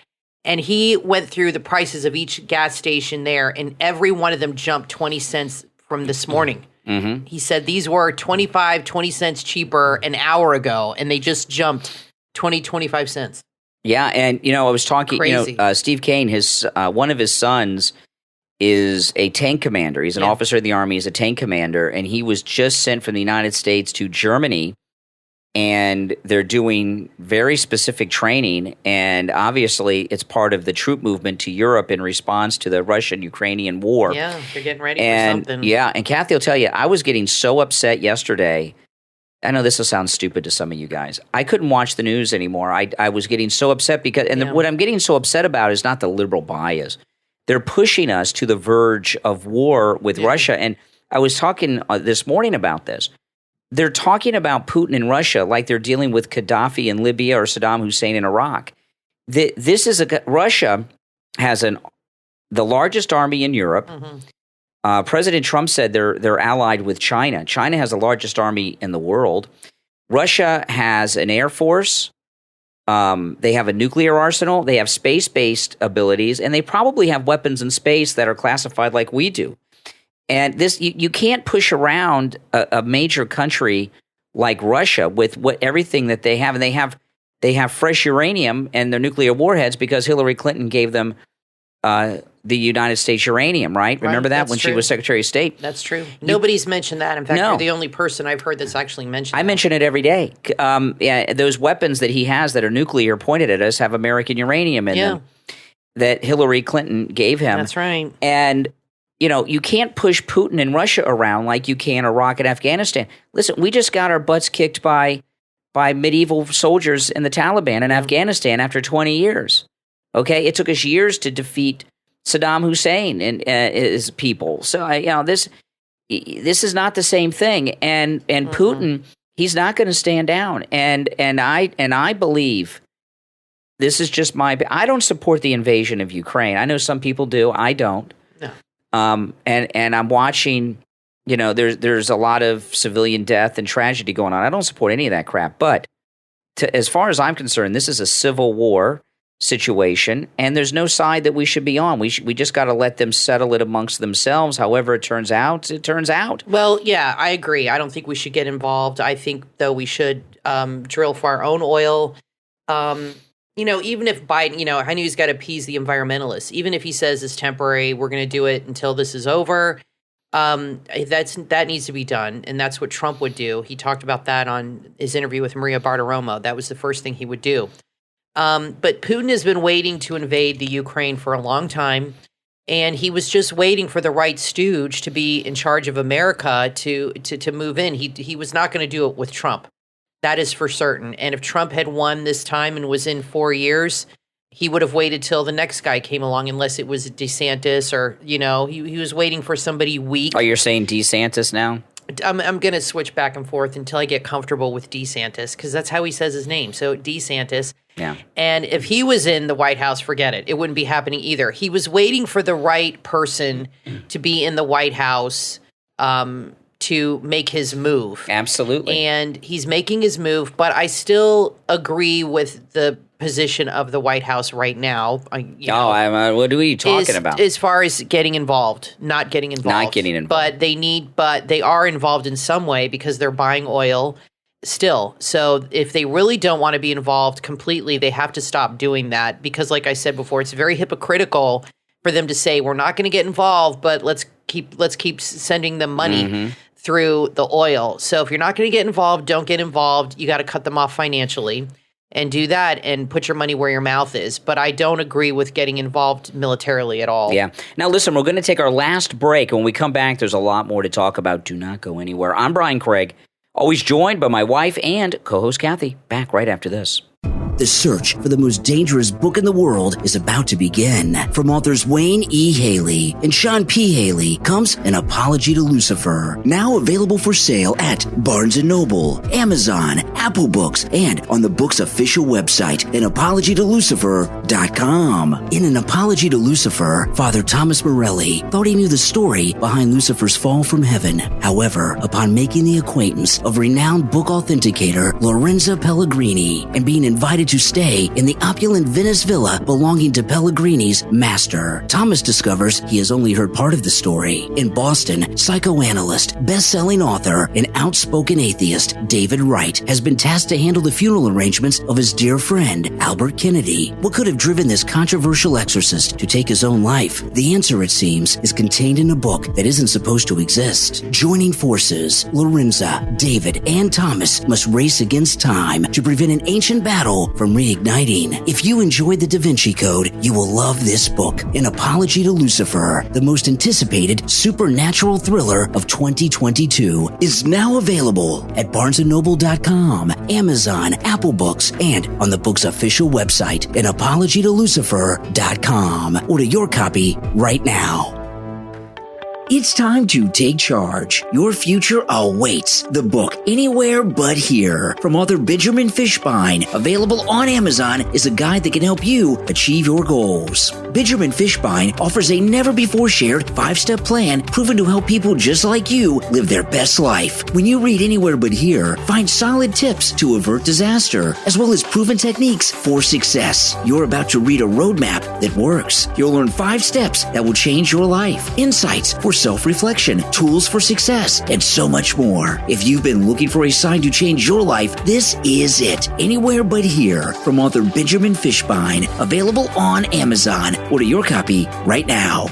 And he went through the prices of each gas station there, and every one of them jumped 20 cents from this morning. Mm-hmm. He said these were 20 cents cheaper an hour ago, and they just jumped 25 cents. Yeah, and, I was talking, Crazy. Steve Kane, one of his sons is a tank commander. He's an officer in the Army. He's a tank commander, and he was just sent from the United States to Germany, and they're doing very specific training, and obviously it's part of the troop movement to Europe in response to the Russian-Ukrainian war. Yeah, they're getting ready for something. Yeah, and Kathy will tell you, I was getting so upset yesterday. I know this will sound stupid to some of you guys. I couldn't watch the news anymore. I was getting so upset because, what I'm getting so upset about is not the liberal bias. They're pushing us to the verge of war with Russia, and I was talking this morning about this. They're talking about Putin in Russia like they're dealing with Gaddafi in Libya or Saddam Hussein in Iraq. Russia has the largest army in Europe. Mm-hmm. President Trump said they're allied with China. China has the largest army in the world. Russia has an air force. They have a nuclear arsenal. They have space-based abilities, and they probably have weapons in space that are classified like we do. And this, you can't push around a major country like Russia with everything that they have, and they have fresh uranium and their nuclear warheads because Hillary Clinton gave them the United States uranium, right? Remember that when she was Secretary of State? That's true. Nobody's mentioned that. In fact, you're the only person I've heard that's actually mentioned. I mention it every day. Those weapons that he has that are nuclear pointed at us have American uranium in them that Hillary Clinton gave him. That's right. And you can't push Putin and Russia around like you can Iraq and Afghanistan. Listen, we just got our butts kicked by medieval soldiers in the Taliban in Afghanistan after 20 years. Okay, it took us years to defeat Saddam Hussein and his people. So this is not the same thing. And Putin, he's not going to stand down. And I believe this is just I don't support the invasion of Ukraine. I know some people do. I don't. No. And I'm watching, there's a lot of civilian death and tragedy going on. I don't support any of that crap. But as far as I'm concerned, this is a civil war situation, and there's no side that we should be on. We just got to let them settle it amongst themselves. However it turns out, it turns out. Well, yeah, I agree. I don't think we should get involved. I think, though, we should drill for our own oil. Even if Biden, I know he's got to appease the environmentalists. Even if he says it's temporary, we're going to do it until this is over. That needs to be done, and that's what Trump would do. He talked about that on his interview with Maria Bartiromo. That was the first thing he would do. But Putin has been waiting to invade the Ukraine for a long time, and he was just waiting for the right stooge to be in charge of America to move in. He was not going to do it with Trump. That is for certain. And if Trump had won this time and was in 4 years, he would have waited till the next guy came along, unless it was DeSantis or, he was waiting for somebody weak. Oh, you're saying DeSantis now? I'm going to switch back and forth until I get comfortable with DeSantis, because that's how he says his name. So DeSantis. Yeah. And if he was in the White House, forget it. It wouldn't be happening either. He was waiting for the right person to be in the White House to make his move. Absolutely. And he's making his move, but I still agree with the position of the White House right now. What are you talking about? As far as getting involved, not getting involved. Not getting involved. But they are involved in some way because they're buying oil still. So if they really don't want to be involved completely, they have to stop doing that, because like I said before, it's very hypocritical for them to say we're not going to get involved, but let's keep sending them money through the oil. So if you're not going to get involved, don't get involved. You got to cut them off financially. and do that and put your money where your mouth is. But I don't agree with getting involved militarily at all. Yeah. Now, listen, we're going to take our last break. When we come back, there's a lot more to talk about. Do not go anywhere. I'm Brian Craig, always joined by my wife and co-host Kathy. Back right after this. The search for the most dangerous book in the world is about to begin. From authors Wayne E. Haley and Sean P. Haley comes An Apology to Lucifer, now available for sale at Barnes & Noble, Amazon, Apple Books, and on the book's official website, anapologytolucifer.com. In An Apology to Lucifer, Father Thomas Morelli thought he knew the story behind Lucifer's fall from heaven. However, upon making the acquaintance of renowned book authenticator Lorenza Pellegrini and being invited to stay in the opulent Venice villa belonging to Pellegrini's master, Thomas discovers he has only heard part of the story. In Boston, psychoanalyst, best-selling author, and outspoken atheist David Wright has been tasked to handle the funeral arrangements of his dear friend, Albert Kennedy. What could have driven this controversial exorcist to take his own life? The answer, it seems, is contained in a book that isn't supposed to exist. Joining forces, Lorenza, David, and Thomas must race against time to prevent an ancient battle from reigniting. If you enjoyed The Da Vinci Code, you will love this book, An Apology to Lucifer. The most anticipated supernatural thriller of 2022 is now available at BarnesandNoble.com, Amazon, Apple Books, and on the book's official website, anapologytolucifer.com. Order your copy right now. It's time to take charge. Your future awaits. The book, Anywhere But Here, from author Benjamin Fishbein, available on Amazon, is a guide that can help you achieve your goals. Benjamin Fishbein offers a never-before-shared 5-step plan proven to help people just like you live their best life. When you read Anywhere But Here, find solid tips to avert disaster, as well as proven techniques for success. You're about to read a roadmap that works. You'll learn 5 steps that will change your life, insights for self-reflection, tools for success, and so much more. If you've been looking for a sign to change your life, this is it. Anywhere But Here, from author Benjamin Fishbein, available on Amazon. Order your copy right now.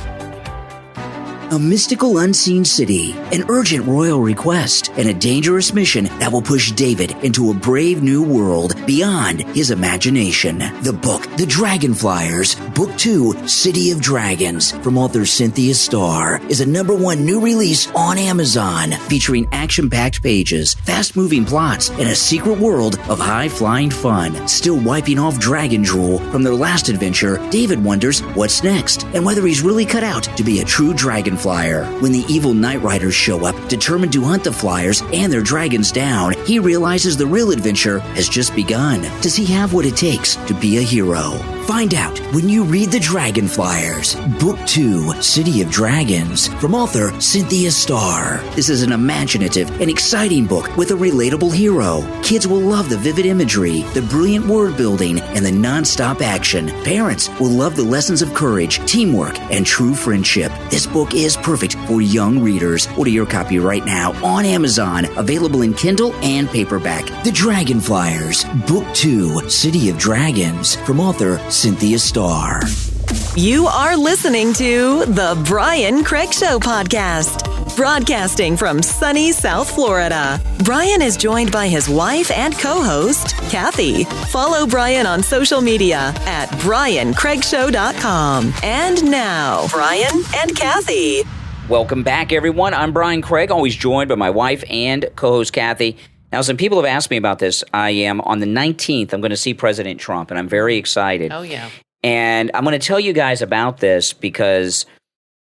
A mystical unseen city, an urgent royal request, and a dangerous mission that will push David into a brave new world beyond his imagination. The book, The Dragonflyers, Book 2, City of Dragons, from author Cynthia Starr, is a #1 new release on Amazon, featuring action-packed pages, fast-moving plots, and a secret world of high-flying fun. Still wiping off dragon drool from their last adventure, David wonders what's next, and whether he's really cut out to be a true dragonflyer. When the evil Night Riders show up, determined to hunt the flyers and their dragons down, he realizes the real adventure has just begun. Does he have what it takes to be a hero? Find out when you read The Dragonflyers, Book 2, City of Dragons, from author Cynthia Starr. This is an imaginative and exciting book with a relatable hero. Kids will love the vivid imagery, the brilliant word building, and the non-stop action. Parents will love the lessons of courage, teamwork, and true friendship. This book is perfect for young readers. Order your copy right now on Amazon, available in Kindle and paperback. The Dragonflyers, Book 2, City of Dragons, from author Cynthia Starr. You are listening to the Brian Craig Show podcast, broadcasting from sunny South Florida. Brian is joined by his wife and co-host, Kathy. Follow Brian on social media at BrianCraigShow.com. And now, Brian and Kathy. Welcome back, everyone. I'm Brian Craig, always joined by my wife and co-host Kathy. Now, some people have asked me about this. I am on the 19th. I'm going to see President Trump, and I'm very excited. Oh, yeah. And I'm going to tell you guys about this because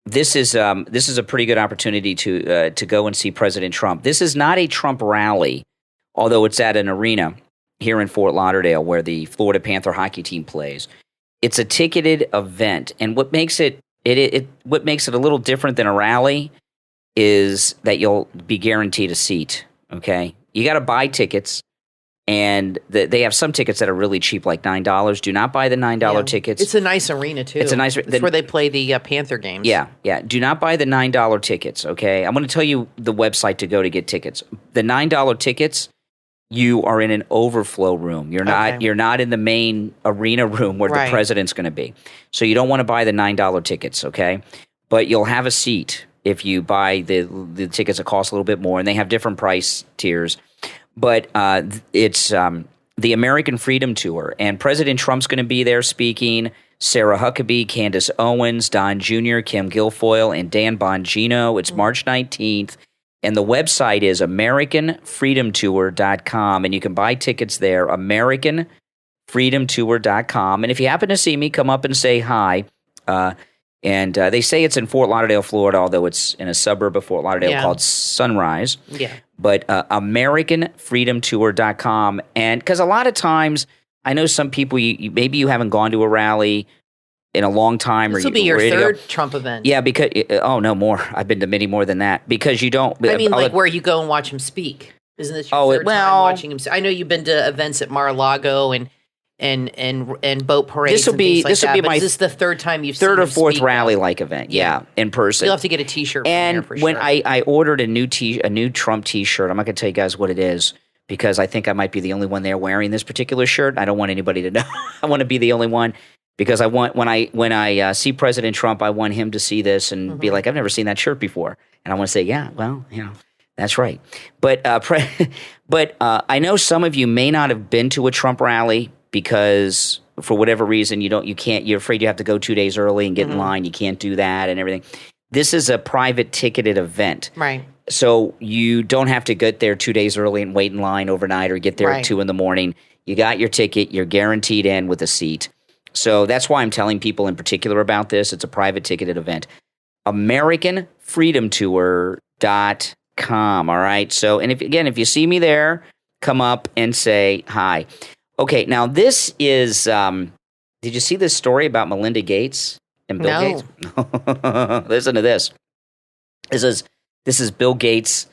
this is a pretty good opportunity to go and see President Trump. This is not a Trump rally, although it's at an arena here in Fort Lauderdale where the Florida Panther hockey team plays. It's a ticketed event, and what makes it a little different than a rally is that you'll be guaranteed a seat. Okay. You got to buy tickets, and they have some tickets that are really cheap, like $9. Do not buy the $9 tickets. It's a nice arena, too. It's a nice. It's where they play the Panther games. Yeah. Do not buy the $9 tickets, okay? I'm going to tell you the website to go to get tickets. The $9 tickets, you are in an overflow room. You're not in the main arena room where the president's going to be. So you don't want to buy the $9 tickets, okay? But you'll have a seat if you buy the tickets that cost a little bit more, and they have different price tiers. But it's the American Freedom Tour. And President Trump's going to be there speaking. Sarah Huckabee, Candace Owens, Don Jr., Kim Guilfoyle, and Dan Bongino. It's March 19th. And the website is AmericanFreedomTour.com. And you can buy tickets there, AmericanFreedomTour.com. And if you happen to see me, come up and say hi. And they say it's in Fort Lauderdale, Florida, although it's in a suburb of Fort Lauderdale called Sunrise. Yeah. But AmericanFreedomTour.com. And because a lot of times, I know some people, maybe you haven't gone to a rally in a long time. This will be your third Trump event. Yeah, because, no more. I've been to many more than that. Because you don't. I mean, where you go and watch him speak. Isn't this your third time watching him? I know you've been to events at Mar-a-Lago and boat parades. Is this the third time you've seen him third or fourth speak, rally-like event? Yeah, in person. You'll have to get a T-shirt. And from there for when I ordered a new Trump T-shirt, I'm not going to tell you guys what it is because I think I might be the only one there wearing this particular shirt. I don't want anybody to know. I want to be the only one because I want when I see President Trump, I want him to see this and be like, I've never seen that shirt before, and I want to say, yeah, well, that's right. But I know some of you may not have been to a Trump rally because for whatever reason you're afraid you have to go 2 days early and get in line. You can't do that and everything. This is a private ticketed event. Right. So you don't have to get there 2 days early and wait in line overnight or get there at 2 a.m. You got your ticket. You're guaranteed in with a seat. So that's why I'm telling people in particular about this. It's a private ticketed event. AmericanFreedomTour.com. All right. So, and if you see me there, come up and say hi. Okay. Now this is, did you see this story about Melinda Gates and Bill Gates? Listen to this. This is Bill Gates'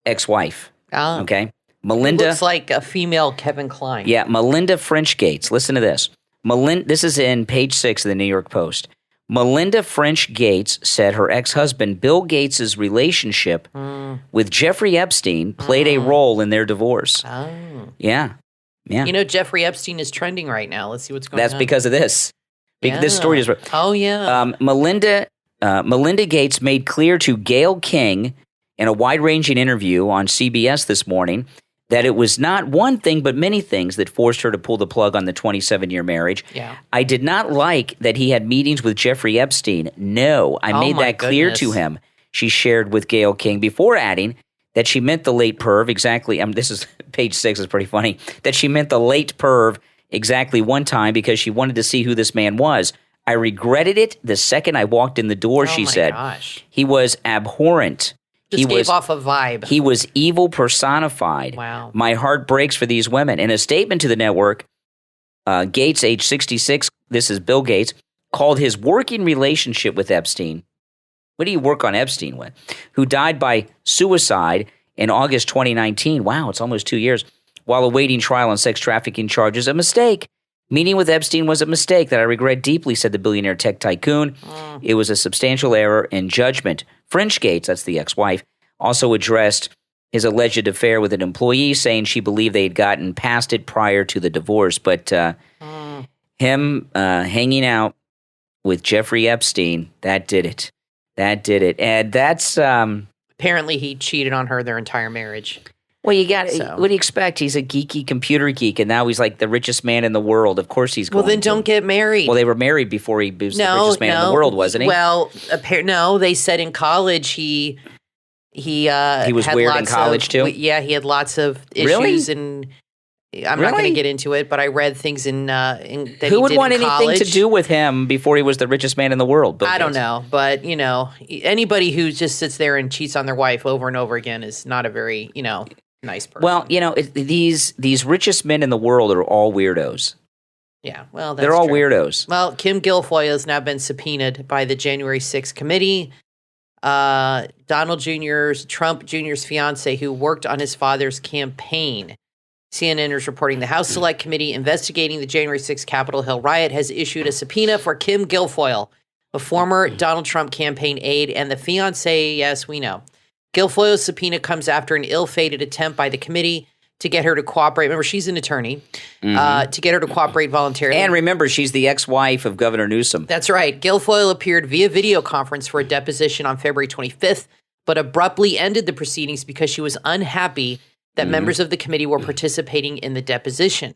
ex-wife. Oh. Okay. Melinda. It looks like a female Kevin Kline. Yeah. Melinda French Gates. Listen to this. This is in page 6 of the New York Post. Melinda French Gates said her ex-husband Bill Gates' relationship with Jeffrey Epstein played a role in their divorce. Oh. Yeah. Yeah. Jeffrey Epstein is trending right now. Let's see what's going on. That's because of this. This story is. Oh, yeah. Melinda Gates made clear to Gayle King in a wide-ranging interview on CBS this morning that it was not one thing but many things that forced her to pull the plug on the 27-year marriage. Yeah. I did not like that he had meetings with Jeffrey Epstein. No, I made that clear to him, she shared with Gayle King, before adding that she meant the late perv exactly. This is page 6 is pretty funny. That she meant the late perv exactly one time because she wanted to see who this man was. I regretted it the second I walked in the door, she said. Gosh. He was abhorrent. He gave off a vibe. He was evil personified. Wow. My heart breaks for these women. In a statement to the network, Gates, age 66, this is Bill Gates, called his working relationship with Epstein. What do you work on Epstein with? Who died by suicide in August 2019. Wow, it's almost 2 years. While awaiting trial on sex trafficking charges, a mistake. Meeting with Epstein was a mistake that I regret deeply, said the billionaire tech tycoon. It was a substantial error in judgment. French Gates, that's the ex-wife, also addressed his alleged affair with an employee, saying she believed they had gotten past it prior to the divorce. But him hanging out with Jeffrey Epstein, that did it. That did it. And that's... apparently he cheated on her their entire marriage. Well, what do you expect? He's a geeky computer geek, and now he's like the richest man in the world. Of course he's going to. Well, then don't get married. Well, they were married before he was the richest man in the world, wasn't he? Well, no, they said in college he was weird in college too? Yeah, he had lots of issues, and I'm not going to get into it, but I read things in that who would want anything college to do with him before he was the richest man in the world? Bill I don't Gates. know, but anybody who just sits there and cheats on their wife over and over again is not a very nice person. Well, these richest men in the world are all weardos. Yeah, well, they're all true. weirdos. Well, Kim Guilfoyle has now been subpoenaed by the January 6th committee. Trump Jr.'s fiance, who worked on his father's campaign. CNN is reporting the House Select Committee investigating the January 6th Capitol Hill riot has issued a subpoena for Kim Guilfoyle, a former Donald Trump campaign aide and the fiance. Yes, we know. Guilfoyle's subpoena comes after an ill-fated attempt by the committee to get her to cooperate. Remember, she's an attorney. To get her to cooperate voluntarily. And remember, she's the ex-wife of Governor Newsom. That's right. Guilfoyle appeared via video conference for a deposition on February 25th, but abruptly ended the proceedings because she was unhappy that members of the committee were participating in the deposition.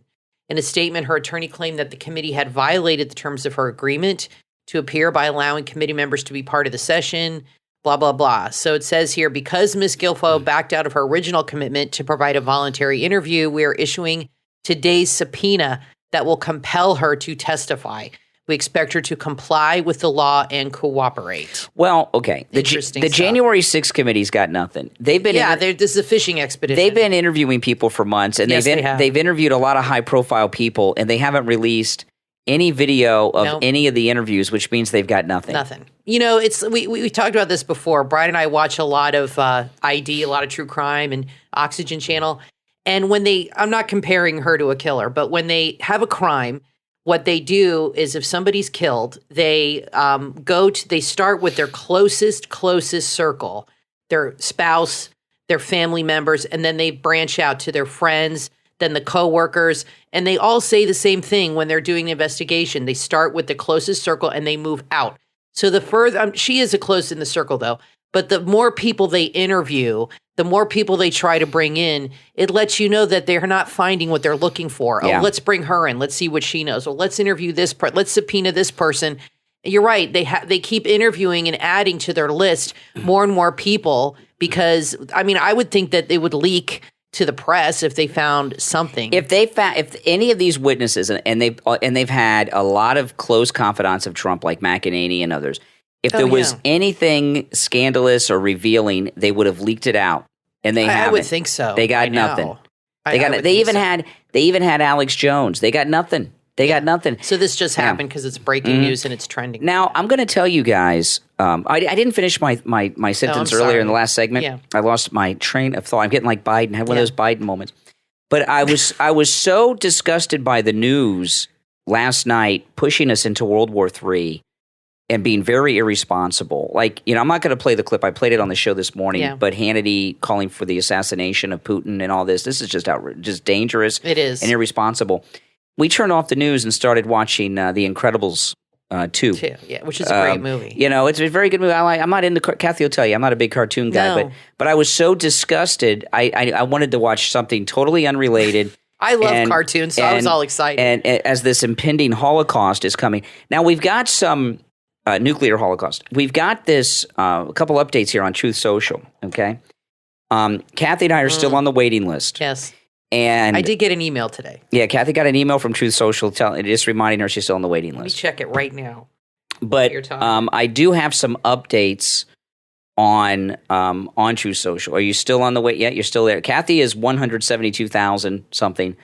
In a statement, her attorney claimed that the committee had violated the terms of her agreement to appear by allowing committee members to be part of the session, blah, blah, blah. So it says here, because Ms. Guilfoyle backed out of her original commitment to provide a voluntary interview, we are issuing today's subpoena that will compel her to testify. We expect her to comply with the law and cooperate. Well, okay. The January 6th committee's got nothing. They've been this is a fishing expedition. They've been interviewing people for months, and they've interviewed a lot of high-profile people, and they haven't released any video of any of the interviews, which means they've got nothing. Nothing. You know, it's we talked about this before. Brian and I watch a lot of ID, a lot of true crime, and Oxygen Channel. And when I'm not comparing her to a killer, but when they have a crime, what they do is if somebody's killed, they they start with their closest circle, their spouse, their family members, and then they branch out to their friends, then the coworkers, and they all say the same thing when they're doing the investigation. They start with the closest circle and they move out. So the further she is a close in the circle though, but the more people they interview, the more people they try to bring in, it lets you know that they're not finding what they're looking for. Yeah. Oh, let's bring her in. Let's see what she knows. Well, let's interview this part. Let's subpoena this person. You're right. They keep interviewing and adding to their list more and more people because, I mean, I would think that they would leak to the press if they found something. If any of these witnesses, and they've had a lot of close confidants of Trump, like McEnany and others, if there was anything scandalous or revealing, they would have leaked it out, and they haven't. I would think so. They got nothing. They even had Alex Jones. They got nothing. They got nothing. So this just happened because it's breaking news and it's trending. Now I'm going to tell you guys. I didn't finish my sentence earlier in the last segment. Yeah. I lost my train of thought. I'm getting like Biden. I had one of those Biden moments. But I was so disgusted by the news last night pushing us into World War III and being very irresponsible. Like, you know, I'm not going to play the clip. I played it on the show this morning, but Hannity calling for the assassination of Putin and all this. This is just just dangerous. It is. And irresponsible. We turned off the news and started watching The Incredibles 2. Yeah, which is a great movie. You know, it's a very good movie. I'm not into Kathy will tell you, I'm not a big cartoon guy, but I was so disgusted. I wanted to watch something totally unrelated. I love cartoons, so I was all excited. And as this impending Holocaust is coming. Now, we've got some nuclear Holocaust. We've got this, a couple updates here on Truth Social, okay? Kathy and I are still on the waiting list. Yes. And I did get an email today. Yeah, Kathy got an email from Truth Social just reminding her she's still on the waiting list. Let me check it right now. But I do have some updates on Truth Social. Are you still on the wait yet? You're still there. Kathy is 172,000 something.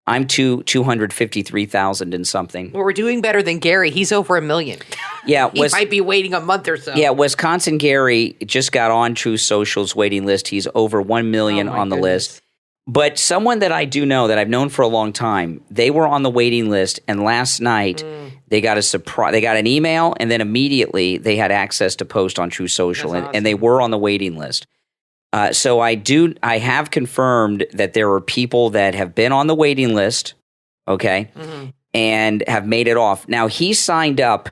I'm 253,000 and something. Well, we're doing better than Gary. He's over 1 million. Yeah, he might be waiting a month or so. Yeah, Wisconsin Gary just got on Truth Social's waiting list. He's over 1 million on the list. But someone that I do know that I've known for a long time, they were on the waiting list, and last night they got a surprise. They got an email, and then immediately they had access to post on Truth Social, and they were on the waiting list. So I have confirmed that there are people that have been on the waiting list, okay, and have made it off. Now he signed up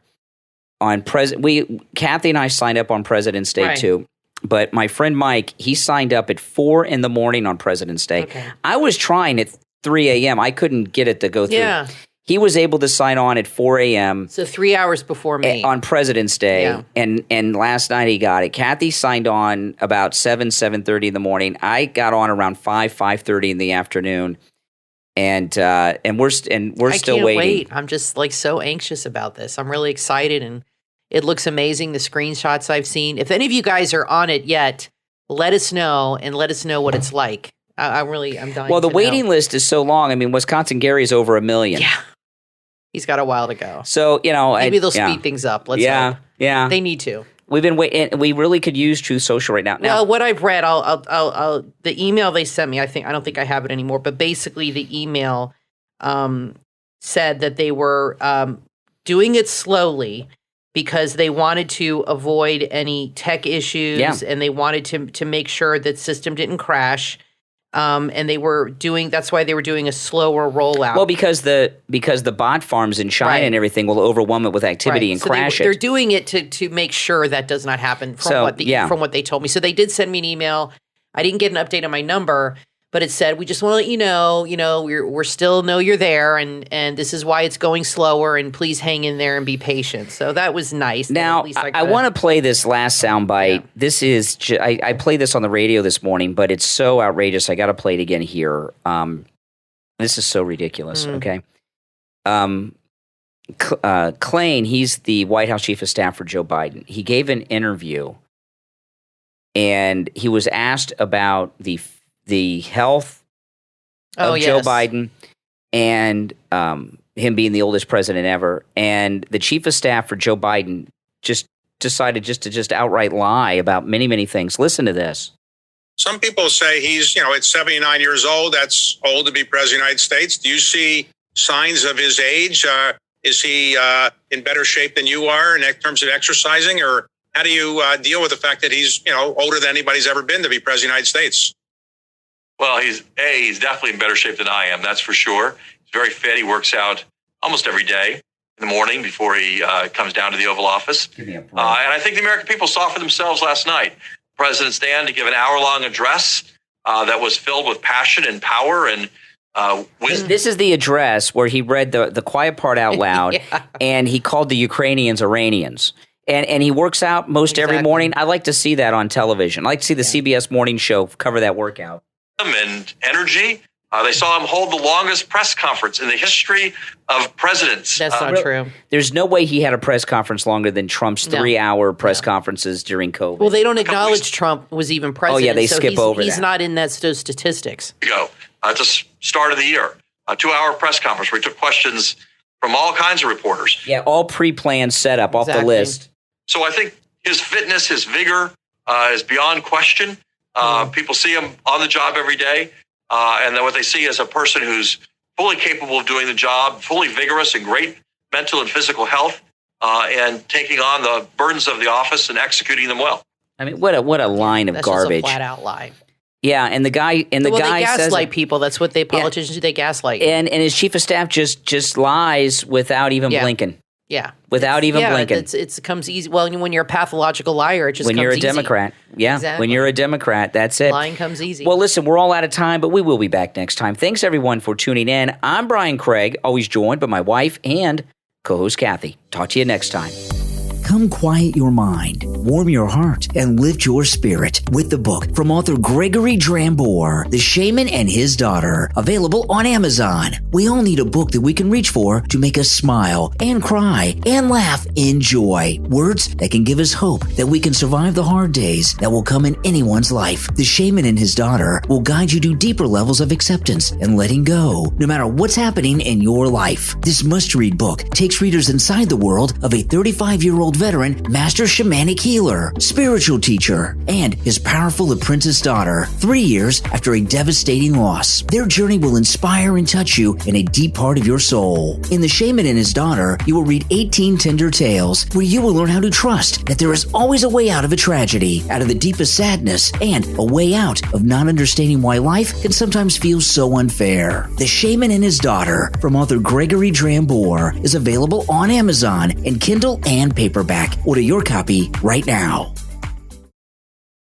on Kathy and I signed up on President's Day too. But my friend Mike, he signed up at 4 a.m. on President's Day. Okay. I was trying at 3 a.m. I couldn't get it to go through. Yeah. He was able to sign on at 4 a.m. So 3 hours before me. On President's Day. Yeah. And last night he got it. Kathy signed on about 7:30 in the morning. I got on around 5:30 in the afternoon. And we're still waiting. I can't wait. I'm just like so anxious about this. I'm really excited, and it looks amazing, the screenshots I've seen. If any of you guys are on it yet, let us know and let us know what it's like. I'm dying. Well, the waiting list is so long. I mean, Wisconsin Gary is over 1 million. Yeah. He's got a while to go. So, you know. Maybe they'll speed things up. Let's hope. Yeah. They need to. We've been waiting. We really could use Truth Social right now. Well, what I've read, I'll the email they sent me, I don't think I have it anymore, but basically the email said that they were doing it slowly because they wanted to avoid any tech issues and they wanted to make sure that system didn't crash. And that's why they were doing a slower rollout. Well, because the bot farms in China and everything will overwhelm it with activity and crash it. They're doing it to make sure that does not happen from what they told me. So they did send me an email. I didn't get an update on my number, but it said, we just want to let you know, we're still know you're there, and this is why it's going slower, and please hang in there and be patient. So that was nice. Now, I want to play this last soundbite. Yeah. This is, I played this on the radio this morning, but it's so outrageous. I got to play it again here. This is so ridiculous, okay? Klain, he's the White House chief of staff for Joe Biden. He gave an interview, and he was asked about the health of Joe Biden and him being the oldest president ever. And the chief of staff for Joe Biden just decided to outright lie about many, many things. Listen to this. Some people say he's, at 79 years old. That's old to be president of the United States. Do you see signs of his age? Is he in better shape than you are in terms of exercising? Or how do you deal with the fact that he's, older than anybody's ever been to be president of the United States? Well, he's definitely in better shape than I am. That's for sure. He's very fit. He works out almost every day in the morning before he comes down to the Oval Office. And I think the American people saw for themselves last night. The president stand to give an hour-long address that was filled with passion and power and wisdom. This is the address where he read the quiet part out loud, and he called the Ukrainians Iranians. And he works out most every morning. I like to see that on television. I like to see the CBS morning show cover that workout. And energy. They saw him hold the longest press conference in the history of presidents. That's not true. There's no way he had a press conference longer than Trump's 3-hour press conferences during COVID. Well, they don't acknowledge Trump was even president. Oh, yeah, they skip over that. He's not in those statistics. At the start of the year, a 2-hour press conference where he took questions from all kinds of reporters. Yeah, all pre-planned setup off the list. So I think his fitness, his vigor is beyond question. People see him on the job every day. And then what they see is a person who's fully capable of doing the job, fully vigorous and great mental and physical health, and taking on the burdens of the office and executing them well. I mean, what a line of garbage! That's just a flat out lie. Yeah, and the guy they gaslight people. That's what politicians do. They gaslight. And his chief of staff just lies without even blinking. Yeah, without even blinking. It comes easy. Well, when you're a pathological liar, it just when comes you're a easy. Democrat. Yeah, exactly. When you're a Democrat, that's it. Lying comes easy. Well, listen, we're all out of time, but we will be back next time. Thanks everyone for tuning in. I'm Brian Craig, always joined by my wife and co-host Kathy. Talk to you next time. Come quiet your mind, warm your heart, and lift your spirit with the book from author Gregory Drambour, The Shaman and His Daughter, available on Amazon. We all need a book that we can reach for to make us smile and cry and laugh in joy. Words that can give us hope that we can survive the hard days that will come in anyone's life. The Shaman and His Daughter will guide you to deeper levels of acceptance and letting go, no matter what's happening in your life. This must-read book takes readers inside the world of a 35-year-old veteran, master shamanic healer, spiritual teacher, and his powerful apprentice daughter, 3 years after a devastating loss. Their journey will inspire and touch you in a deep part of your soul. In The Shaman and His Daughter, you will read 18 tender tales where you will learn how to trust that there is always a way out of a tragedy, out of the deepest sadness, and a way out of not understanding why life can sometimes feel so unfair. The Shaman and His Daughter from author Gregory Drambour is available on Amazon in Kindle and paperback. Order your copy right now.